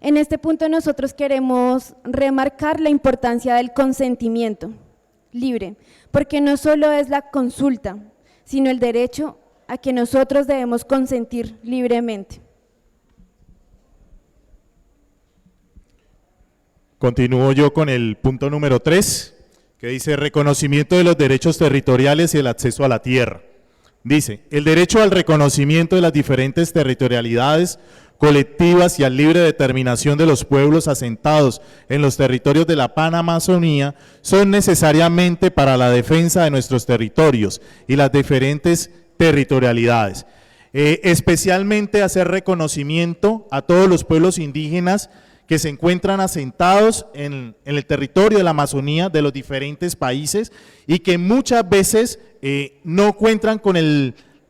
En este punto nosotros queremos remarcar la importancia del consentimiento libre, porque no solo es la consulta, sino el derecho a que nosotros debemos consentir libremente. Continúo yo con el punto número 3, que dice reconocimiento de los derechos territoriales y el acceso a la tierra. Dice, el derecho al reconocimiento de las diferentes territorialidades colectivas y a libre determinación de los pueblos asentados en los territorios de la Panamazonía son necesariamente para la defensa de nuestros territorios y las diferentes territorialidades. Especialmente hacer reconocimiento a todos los pueblos indígenas que se encuentran asentados en el territorio de la Amazonía de los diferentes países y que muchas veces no cuentan con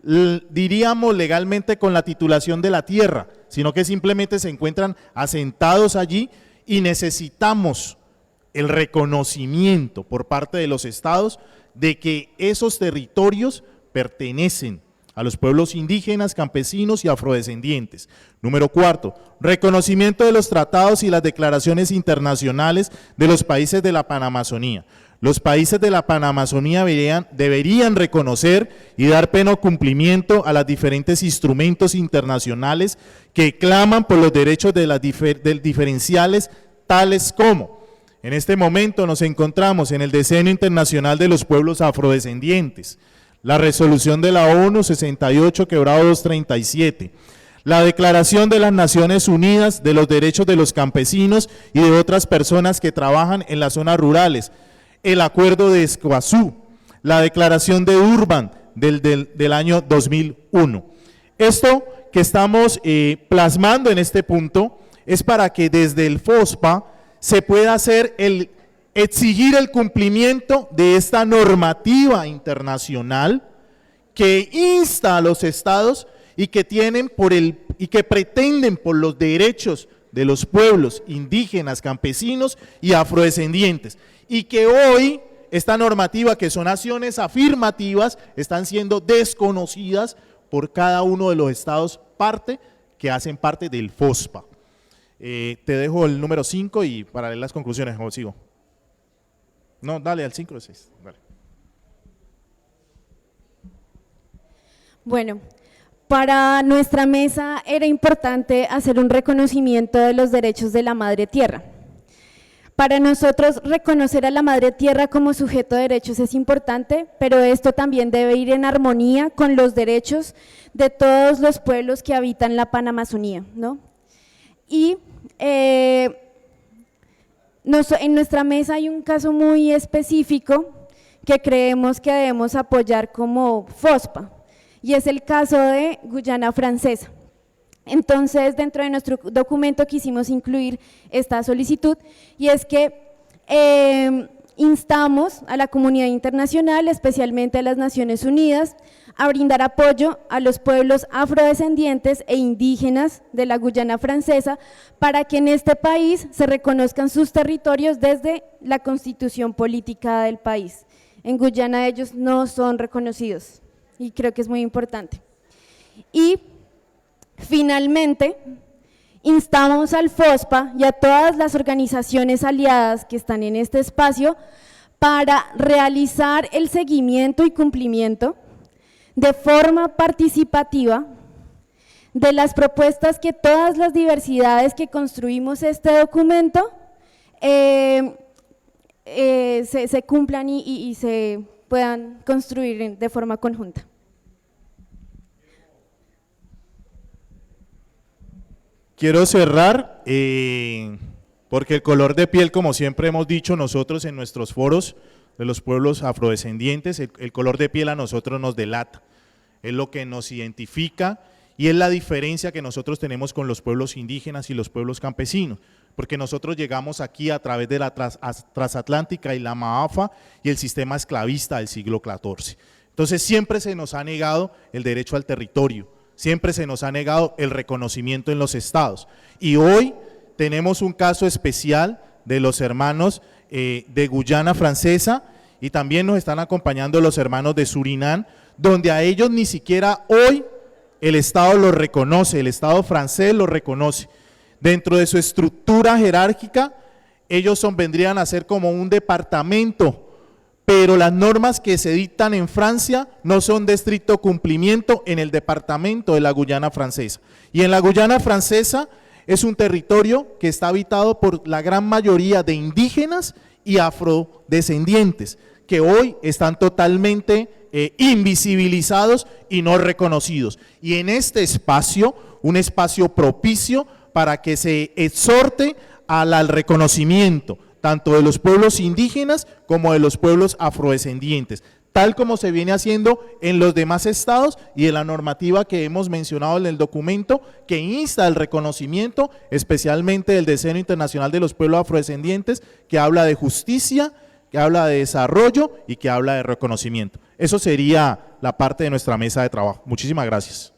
diríamos legalmente con la titulación de la tierra, sino que simplemente se encuentran asentados allí y necesitamos el reconocimiento por parte de los estados de que esos territorios pertenecen a los pueblos indígenas, campesinos y afrodescendientes. Número 4, reconocimiento de los tratados y las declaraciones internacionales de los países de la Panamazonía. Los países de la Panamazonía deberían reconocer y dar pleno cumplimiento a los diferentes instrumentos internacionales que claman por los derechos de diferenciales, tales como, en este momento nos encontramos en el Decenio Internacional de los Pueblos Afrodescendientes, la resolución de la ONU 68/237, la Declaración de las Naciones Unidas de los Derechos de los Campesinos y de otras personas que trabajan en las zonas rurales, el Acuerdo de Escazú, la Declaración de Durban del año 2001. Esto que estamos plasmando en este punto es para que desde el FOSPA se pueda hacer exigir el cumplimiento de esta normativa internacional que insta a los estados y que pretenden por los derechos de los pueblos indígenas, campesinos y afrodescendientes, y que hoy esta normativa, que son acciones afirmativas, están siendo desconocidas por cada uno de los estados que hacen parte del FOSPA. Te dejo el número 5 y para leer las conclusiones, ¿o sigo? No, dale al 5 o 6, dale. Bueno, para nuestra mesa era importante hacer un reconocimiento de los derechos de la madre tierra. Para nosotros reconocer a la Madre Tierra como sujeto de derechos es importante, pero esto también debe ir en armonía con los derechos de todos los pueblos que habitan la Panamazonía, ¿no? Y en nuestra mesa hay un caso muy específico que creemos que debemos apoyar como FOSPA, y es el caso de Guyana Francesa. Entonces, dentro de nuestro documento quisimos incluir esta solicitud, y es que instamos a la comunidad internacional, especialmente a las Naciones Unidas, a brindar apoyo a los pueblos afrodescendientes e indígenas de la Guyana Francesa para que en este país se reconozcan sus territorios desde la constitución política del país. En Guyana ellos no son reconocidos y creo que es muy importante. Y finalmente, instamos al FOSPA y a todas las organizaciones aliadas que están en este espacio para realizar el seguimiento y cumplimiento de forma participativa de las propuestas que todas las diversidades que construimos este documento se cumplan y se puedan construir de forma conjunta. Quiero cerrar porque el color de piel, como siempre hemos dicho nosotros en nuestros foros de los pueblos afrodescendientes, el color de piel a nosotros nos delata, es lo que nos identifica y es la diferencia que nosotros tenemos con los pueblos indígenas y los pueblos campesinos, porque nosotros llegamos aquí a través de la transatlántica y la MAAFA y el sistema esclavista del siglo XIV. Entonces siempre se nos ha negado el derecho al territorio, siempre se nos ha negado el reconocimiento en los estados, y hoy tenemos un caso especial de los hermanos de Guyana Francesa, y también nos están acompañando los hermanos de Surinam, donde a ellos ni siquiera hoy el Estado los reconoce, el Estado francés los reconoce. Dentro de su estructura jerárquica, ellos vendrían a ser como un departamento, pero las normas que se dictan en Francia no son de estricto cumplimiento en el departamento de la Guyana Francesa. Y en la Guyana Francesa es un territorio que está habitado por la gran mayoría de indígenas y afrodescendientes, que hoy están totalmente invisibilizados y no reconocidos. Y en este espacio, un espacio propicio para que se exhorte al reconocimiento, tanto de los pueblos indígenas como de los pueblos afrodescendientes, tal como se viene haciendo en los demás estados y en la normativa que hemos mencionado en el documento, que insta al reconocimiento, especialmente del Decenio Internacional de los Pueblos Afrodescendientes, que habla de justicia, que habla de desarrollo y que habla de reconocimiento. Eso sería la parte de nuestra mesa de trabajo. Muchísimas gracias.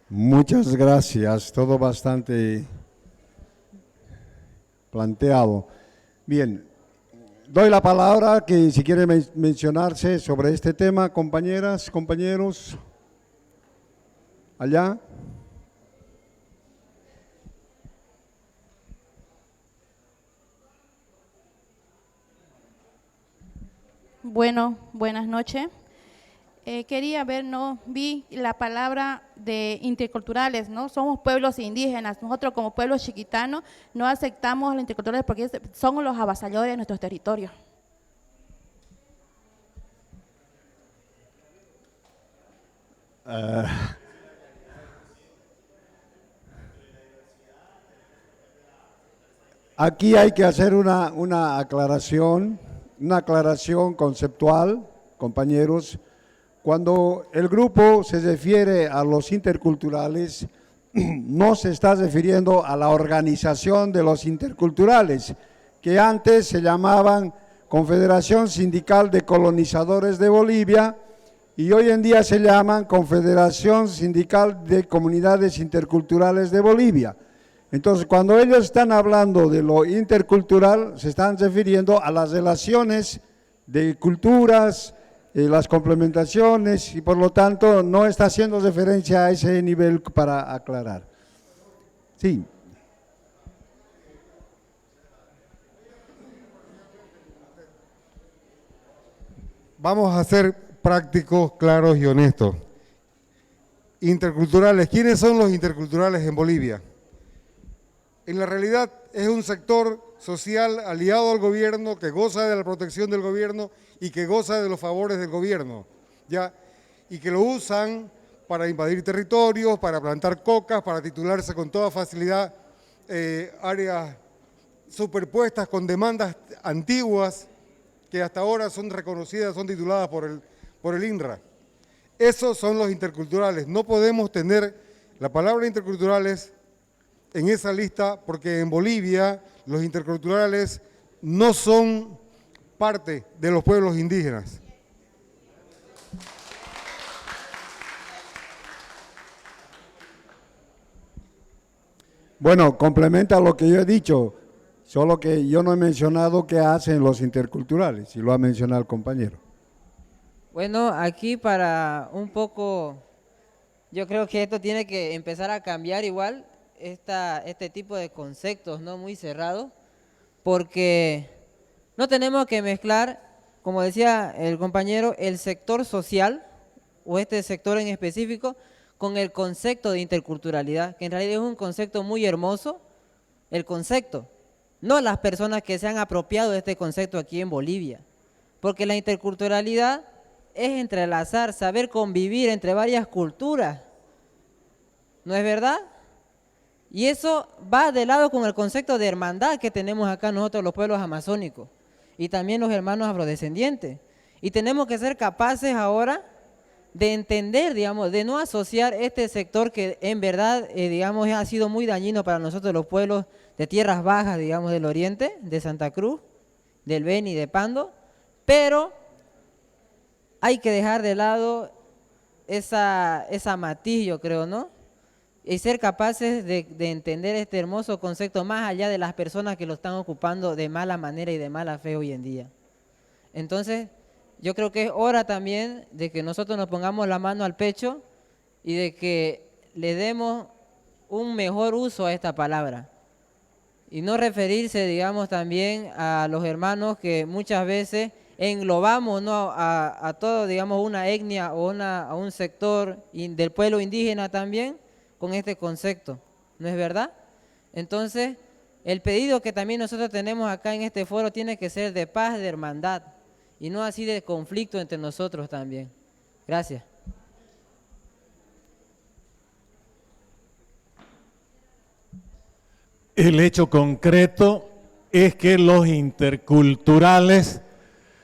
Muchas gracias, todo bastante planteado. Bien, doy la palabra que si quiere mencionarse sobre este tema, compañeras, compañeros, allá. Bueno, buenas noches. Quería ver, no vi la palabra de interculturales, ¿no? Somos pueblos indígenas, nosotros como pueblos chiquitanos no aceptamos a los interculturales porque son los avasalladores de nuestros territorios. Aquí hay que hacer una aclaración conceptual, compañeros. Cuando el grupo se refiere a los interculturales, no se está refiriendo a la organización de los interculturales, que antes se llamaban Confederación Sindical de Colonizadores de Bolivia y hoy en día se llaman Confederación Sindical de Comunidades Interculturales de Bolivia. Entonces, cuando ellos están hablando de lo intercultural, se están refiriendo a las relaciones de culturas, las complementaciones y por lo tanto no está haciendo referencia a ese nivel para aclarar. Sí. Vamos a ser prácticos, claros y honestos. Interculturales. ¿Quiénes son los interculturales en Bolivia? En la realidad es un sector social aliado al gobierno, que goza de la protección del gobierno y que goza de los favores del gobierno, ¿ya? Y que lo usan para invadir territorios, para plantar cocas, para titularse con toda facilidad áreas superpuestas con demandas antiguas que hasta ahora son reconocidas, son tituladas por el INRA. Esos son los interculturales. No podemos tener la palabra interculturales en esa lista porque en Bolivia los interculturales no son parte de los pueblos indígenas. Bueno, complementa lo que yo he dicho, solo que yo no he mencionado qué hacen los interculturales, y lo ha mencionado el compañero. Bueno, aquí para un poco, yo creo que esto tiene que empezar a cambiar igual, este tipo de conceptos, ¿no? Muy cerrados, porque no tenemos que mezclar, como decía el compañero, el sector social, o este sector en específico, con el concepto de interculturalidad, que en realidad es un concepto muy hermoso, el concepto, no las personas que se han apropiado de este concepto aquí en Bolivia, porque la interculturalidad es entrelazar, saber convivir entre varias culturas, ¿no es verdad? Y eso va de lado con el concepto de hermandad que tenemos acá nosotros los pueblos amazónicos y también los hermanos afrodescendientes, y tenemos que ser capaces ahora de entender, digamos, de no asociar este sector que en verdad, digamos, ha sido muy dañino para nosotros los pueblos de tierras bajas, digamos, del oriente, de Santa Cruz, del Beni, de Pando, pero hay que dejar de lado esa matiz, yo creo, ¿no? Y ser capaces de entender este hermoso concepto más allá de las personas que lo están ocupando de mala manera y de mala fe hoy en día. Entonces, yo creo que es hora también de que nosotros nos pongamos la mano al pecho y de que le demos un mejor uso a esta palabra. Y no referirse, digamos, también a los hermanos que muchas veces englobamos, ¿no?, a todo, digamos, una etnia o a un sector del pueblo indígena también con este concepto. ¿No es verdad? Entonces, el pedido que también nosotros tenemos acá en este foro tiene que ser de paz, de hermandad, y no así de conflicto entre nosotros también. Gracias. El hecho concreto es que los interculturales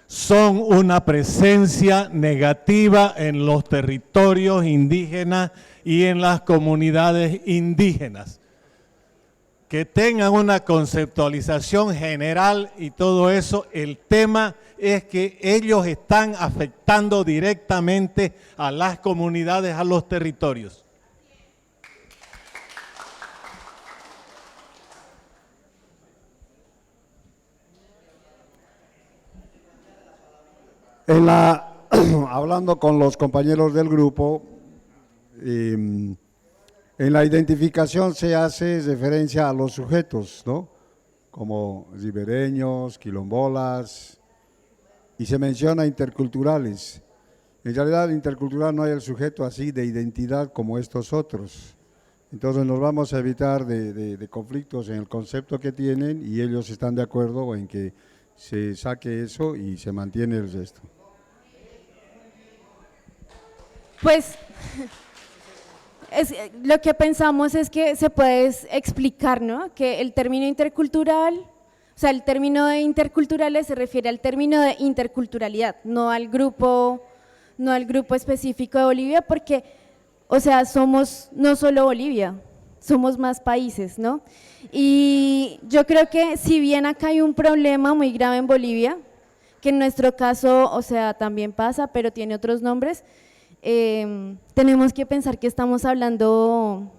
son una presencia negativa en los territorios indígenas y en las comunidades indígenas. Que tengan una conceptualización general y todo eso, el tema es que ellos están afectando directamente a las comunidades, a los territorios. Hablando con los compañeros del grupo, en la identificación se hace referencia a los sujetos, ¿no? Como ribereños, quilombolas, y se menciona interculturales. En realidad, intercultural no hay el sujeto así de identidad como estos otros. Entonces nos vamos a evitar de conflictos en el concepto que tienen y ellos están de acuerdo en que se saque eso y se mantiene el resto. Pues lo que pensamos es que se puede explicar, ¿no?, que el término intercultural, o sea, el término de interculturales se refiere al término de interculturalidad, no al grupo específico de Bolivia, porque, o sea, somos no solo Bolivia, somos más países, ¿no? Y yo creo que si bien acá hay un problema muy grave en Bolivia, que en nuestro caso, o sea, también pasa, pero tiene otros nombres, tenemos que pensar que estamos hablando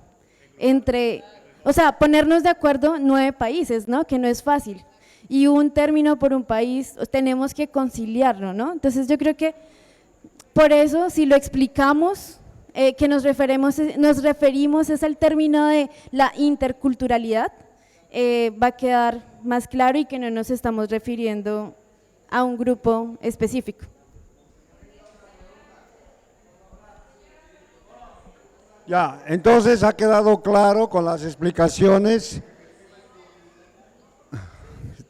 o sea, ponernos de acuerdo 9 países, ¿no?, que no es fácil, y un término por un país tenemos que conciliarlo, ¿no? Entonces yo creo que por eso, si lo explicamos, que nos referimos es al término de la interculturalidad, va a quedar más claro y que no nos estamos refiriendo a un grupo específico. Ya, entonces ha quedado claro con las explicaciones.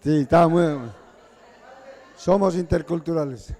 Sí, está muy... Somos interculturales.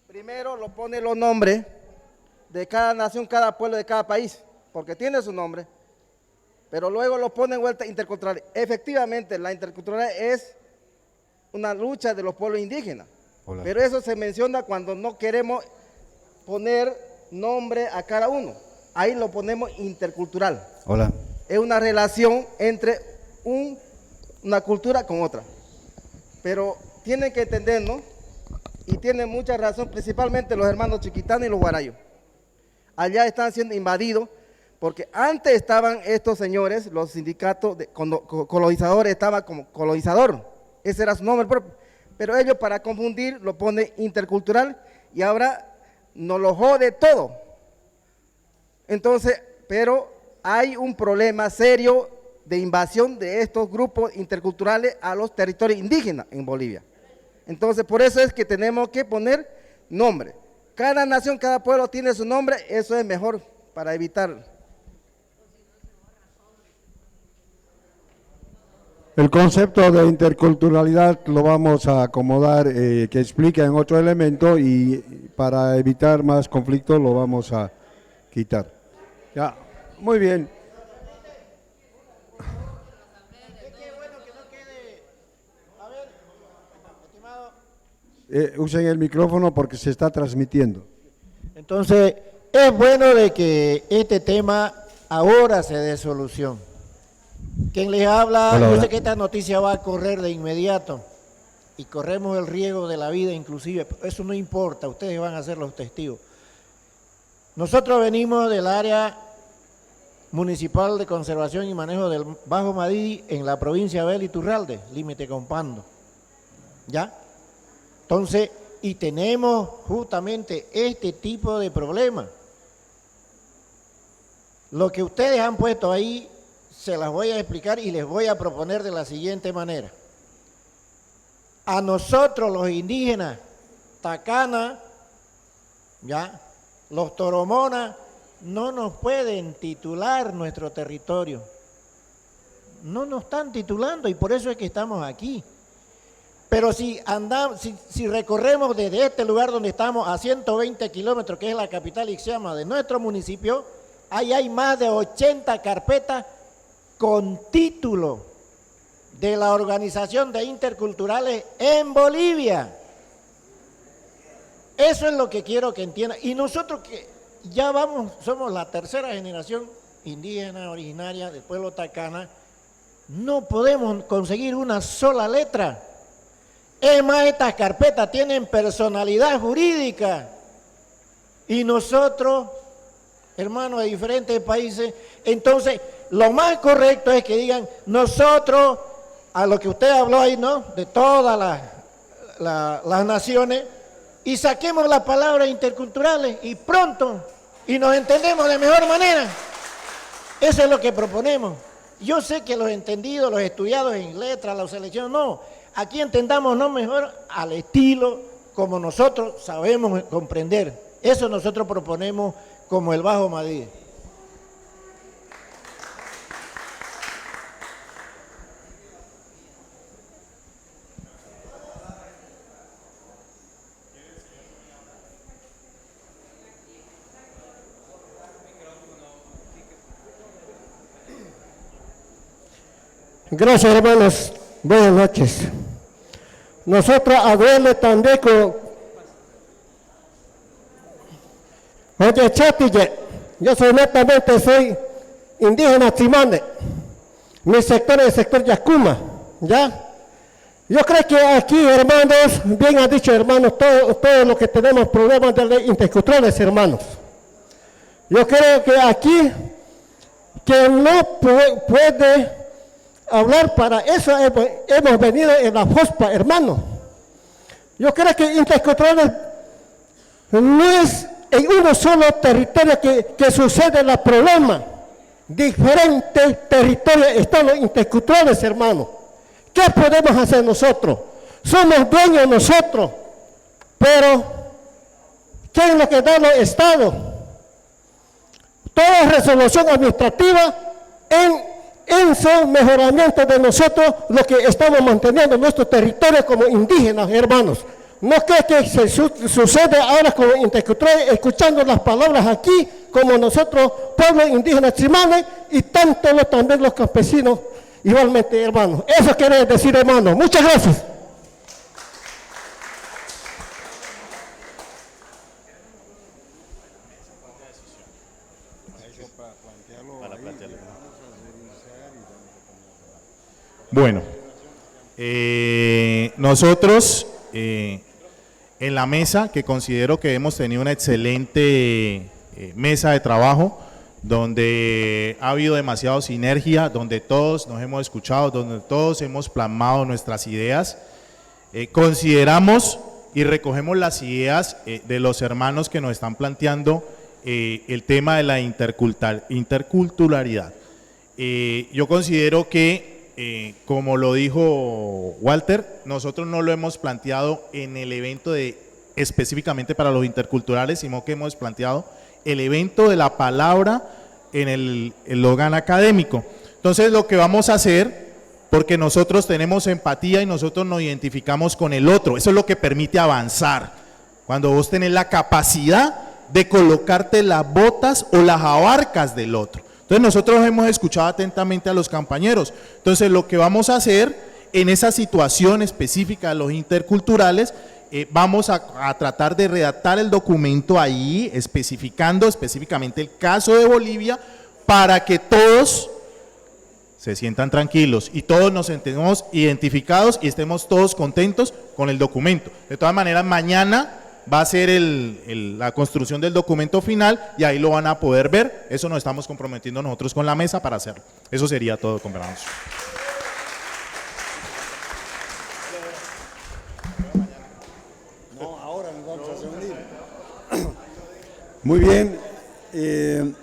Primero lo pone los nombres de cada nación, cada pueblo de cada país, porque tiene su nombre, pero luego lo pone en vuelta intercultural. Efectivamente, la interculturalidad es una lucha de los pueblos indígenas, pero eso se menciona cuando no queremos poner nombre a cada uno. Ahí lo ponemos intercultural. Hola. Es una relación entre una cultura con otra. Pero tienen que entender, ¿no? Y tienen mucha razón, principalmente los hermanos chiquitanos y los guarayos. Allá están siendo invadidos, porque antes estaban estos señores, los sindicatos de colonizadores, estaban como colonizador, ese era su nombre propio, pero ellos para confundir lo ponen intercultural y ahora nos lo jode todo. Entonces, pero hay un problema serio de invasión de estos grupos interculturales a los territorios indígenas en Bolivia. Entonces, por eso es que tenemos que poner nombre. Cada nación, cada pueblo tiene su nombre, eso es mejor para evitar. El concepto de interculturalidad lo vamos a acomodar, que explica en otro elemento, y para evitar más conflictos lo vamos a quitar. Ya, muy bien. Usen el micrófono porque se está transmitiendo. Entonces, es bueno de que este tema ahora se dé solución. Quien les habla, yo sé que esta noticia va a correr de inmediato y corremos el riesgo de la vida inclusive, eso no importa, ustedes van a ser los testigos. Nosotros venimos del área municipal de conservación y manejo del Bajo Madidi en la provincia de Abel Iturralde, límite con Pando, ¿ya? Entonces, y tenemos justamente este tipo de problemas. Lo que ustedes han puesto ahí, se las voy a explicar y les voy a proponer de la siguiente manera. A nosotros los indígenas, Tacana, ya, los Toromonas, no nos pueden titular nuestro territorio. No nos están titulando y por eso es que estamos aquí. Pero si andamos, si recorremos desde este lugar donde estamos a 120 kilómetros, que es la capital Ixama de nuestro municipio, ahí hay más de 80 carpetas con título de la Organización de Interculturales en Bolivia. Eso es lo que quiero que entiendan. Y nosotros que ya somos la tercera generación indígena originaria del pueblo Tacana, no podemos conseguir una sola letra. Es más, estas carpetas tienen personalidad jurídica y nosotros, hermanos de diferentes países, entonces lo más correcto es que digan nosotros, a lo que usted habló ahí, ¿no? De todas las naciones, y saquemos la palabra interculturales y pronto, y nos entendemos de mejor manera. Eso es lo que proponemos. Yo sé que los entendidos, los estudiados en letras, la selección, no. Aquí entendamos no mejor al estilo como nosotros sabemos comprender. Eso nosotros proponemos como el Bajo Madrid. Gracias, hermanos. Buenas noches. Nosotros hablamos también con... Oye, Chapille, yo soy indígena Chimane. Mi sector es el sector Yacuma, ¿ya? Yo creo que aquí, hermanos, bien ha dicho, hermanos, todo lo que tenemos problemas de ley interculturales, hermanos. Yo creo que aquí, que no puede hablar, para eso hemos venido en la FOSPA, hermano. Yo creo que interculturales no es en uno solo territorio que sucede el problema. Diferentes territorios están los interculturales, hermano. ¿Qué podemos hacer nosotros? Somos dueños nosotros, pero ¿qué es lo que da los estados? Toda resolución administrativa en su mejoramiento de nosotros, lo que estamos manteniendo nuestro territorio como indígenas, hermanos. No creo que se sucede ahora con los interculturales, escuchando las palabras aquí, como nosotros, pueblos indígenas chimanes, y tanto también los campesinos, igualmente, hermanos. Eso quiere decir, hermanos. Muchas gracias. Bueno, nosotros en la mesa, que considero que hemos tenido una excelente mesa de trabajo, donde ha habido demasiada sinergia, donde todos nos hemos escuchado, donde todos hemos plasmado nuestras ideas, consideramos y recogemos las ideas de los hermanos que nos están planteando el tema de la interculturalidad. Yo considero que, como lo dijo Walter, nosotros no lo hemos planteado en el evento específicamente para los interculturales, sino que hemos planteado el evento de la palabra en el Logan académico. Entonces, lo que vamos a hacer, porque nosotros tenemos empatía y nosotros nos identificamos con el otro, eso es lo que permite avanzar. Cuando vos tenés la capacidad de colocarte las botas o las abarcas del otro. Entonces, nosotros hemos escuchado atentamente a los compañeros. Entonces, lo que vamos a hacer en esa situación específica de los interculturales, vamos a tratar de redactar el documento ahí, especificando específicamente el caso de Bolivia, para que todos se sientan tranquilos y todos nos sentemos identificados y estemos todos contentos con el documento. De todas maneras, mañana va a ser la construcción del documento final y ahí lo van a poder ver. Eso nos estamos comprometiendo nosotros con la mesa para hacerlo. Eso sería todo, compañeros. Muy bien, en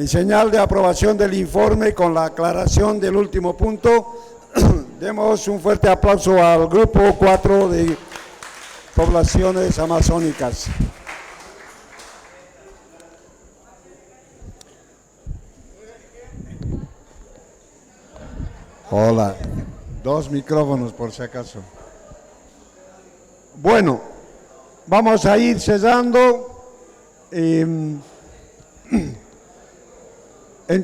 señal de aprobación del informe con la aclaración del último punto, demos un fuerte aplauso al grupo 4 de poblaciones amazónicas. Hola, 2 micrófonos por si acaso. Bueno, vamos a ir cesando. En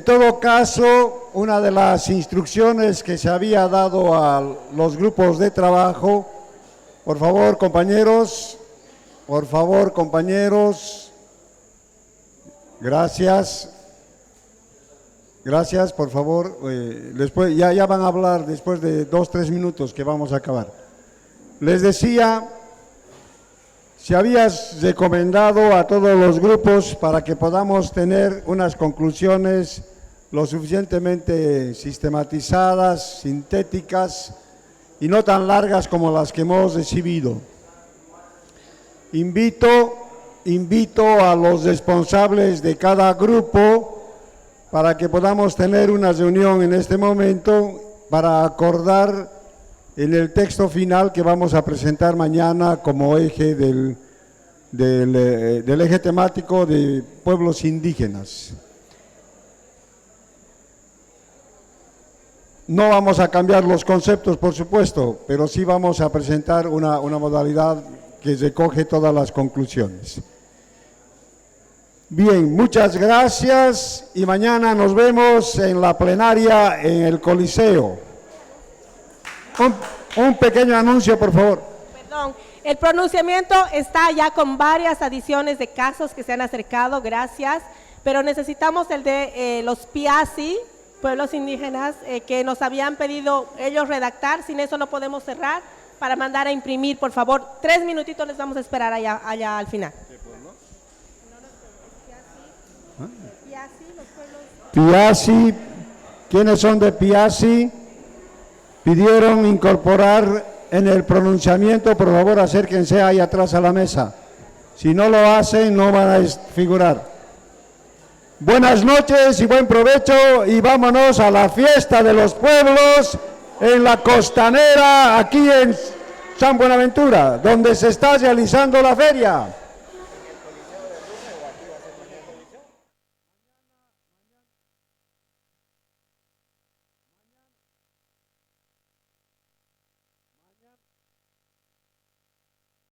todo caso, una de las instrucciones que se había dado a los grupos de trabajo, por favor, compañeros, gracias, por favor, después, ya van a hablar después de 2-3 minutos que vamos a acabar. Les decía, se había recomendado a todos los grupos para que podamos tener unas conclusiones lo suficientemente sistematizadas, sintéticas y no tan largas como las que hemos recibido. Invito a los responsables de cada grupo para que podamos tener una reunión en este momento para acordar en el texto final que vamos a presentar mañana como eje del eje temático de pueblos indígenas. No vamos a cambiar los conceptos, por supuesto, pero sí vamos a presentar una modalidad que recoge todas las conclusiones. Bien, muchas gracias y mañana nos vemos en la plenaria en el Coliseo. Un pequeño anuncio, por favor. Perdón, el pronunciamiento está ya con varias adiciones de casos que se han acercado, gracias, pero necesitamos el de los Piazzi, pueblos indígenas que nos habían pedido ellos redactar. Sin eso no podemos cerrar, para mandar a imprimir, por favor. 3 minutitos les vamos a esperar allá al final. Piasi, ¿quiénes son de Piasi? Pidieron incorporar en el pronunciamiento, por favor acérquense ahí atrás a la mesa. Si no lo hacen, no van a figurar. Buenas noches y buen provecho, y vámonos a la fiesta de los pueblos en la costanera, aquí en San Buenaventura, donde se está realizando la feria.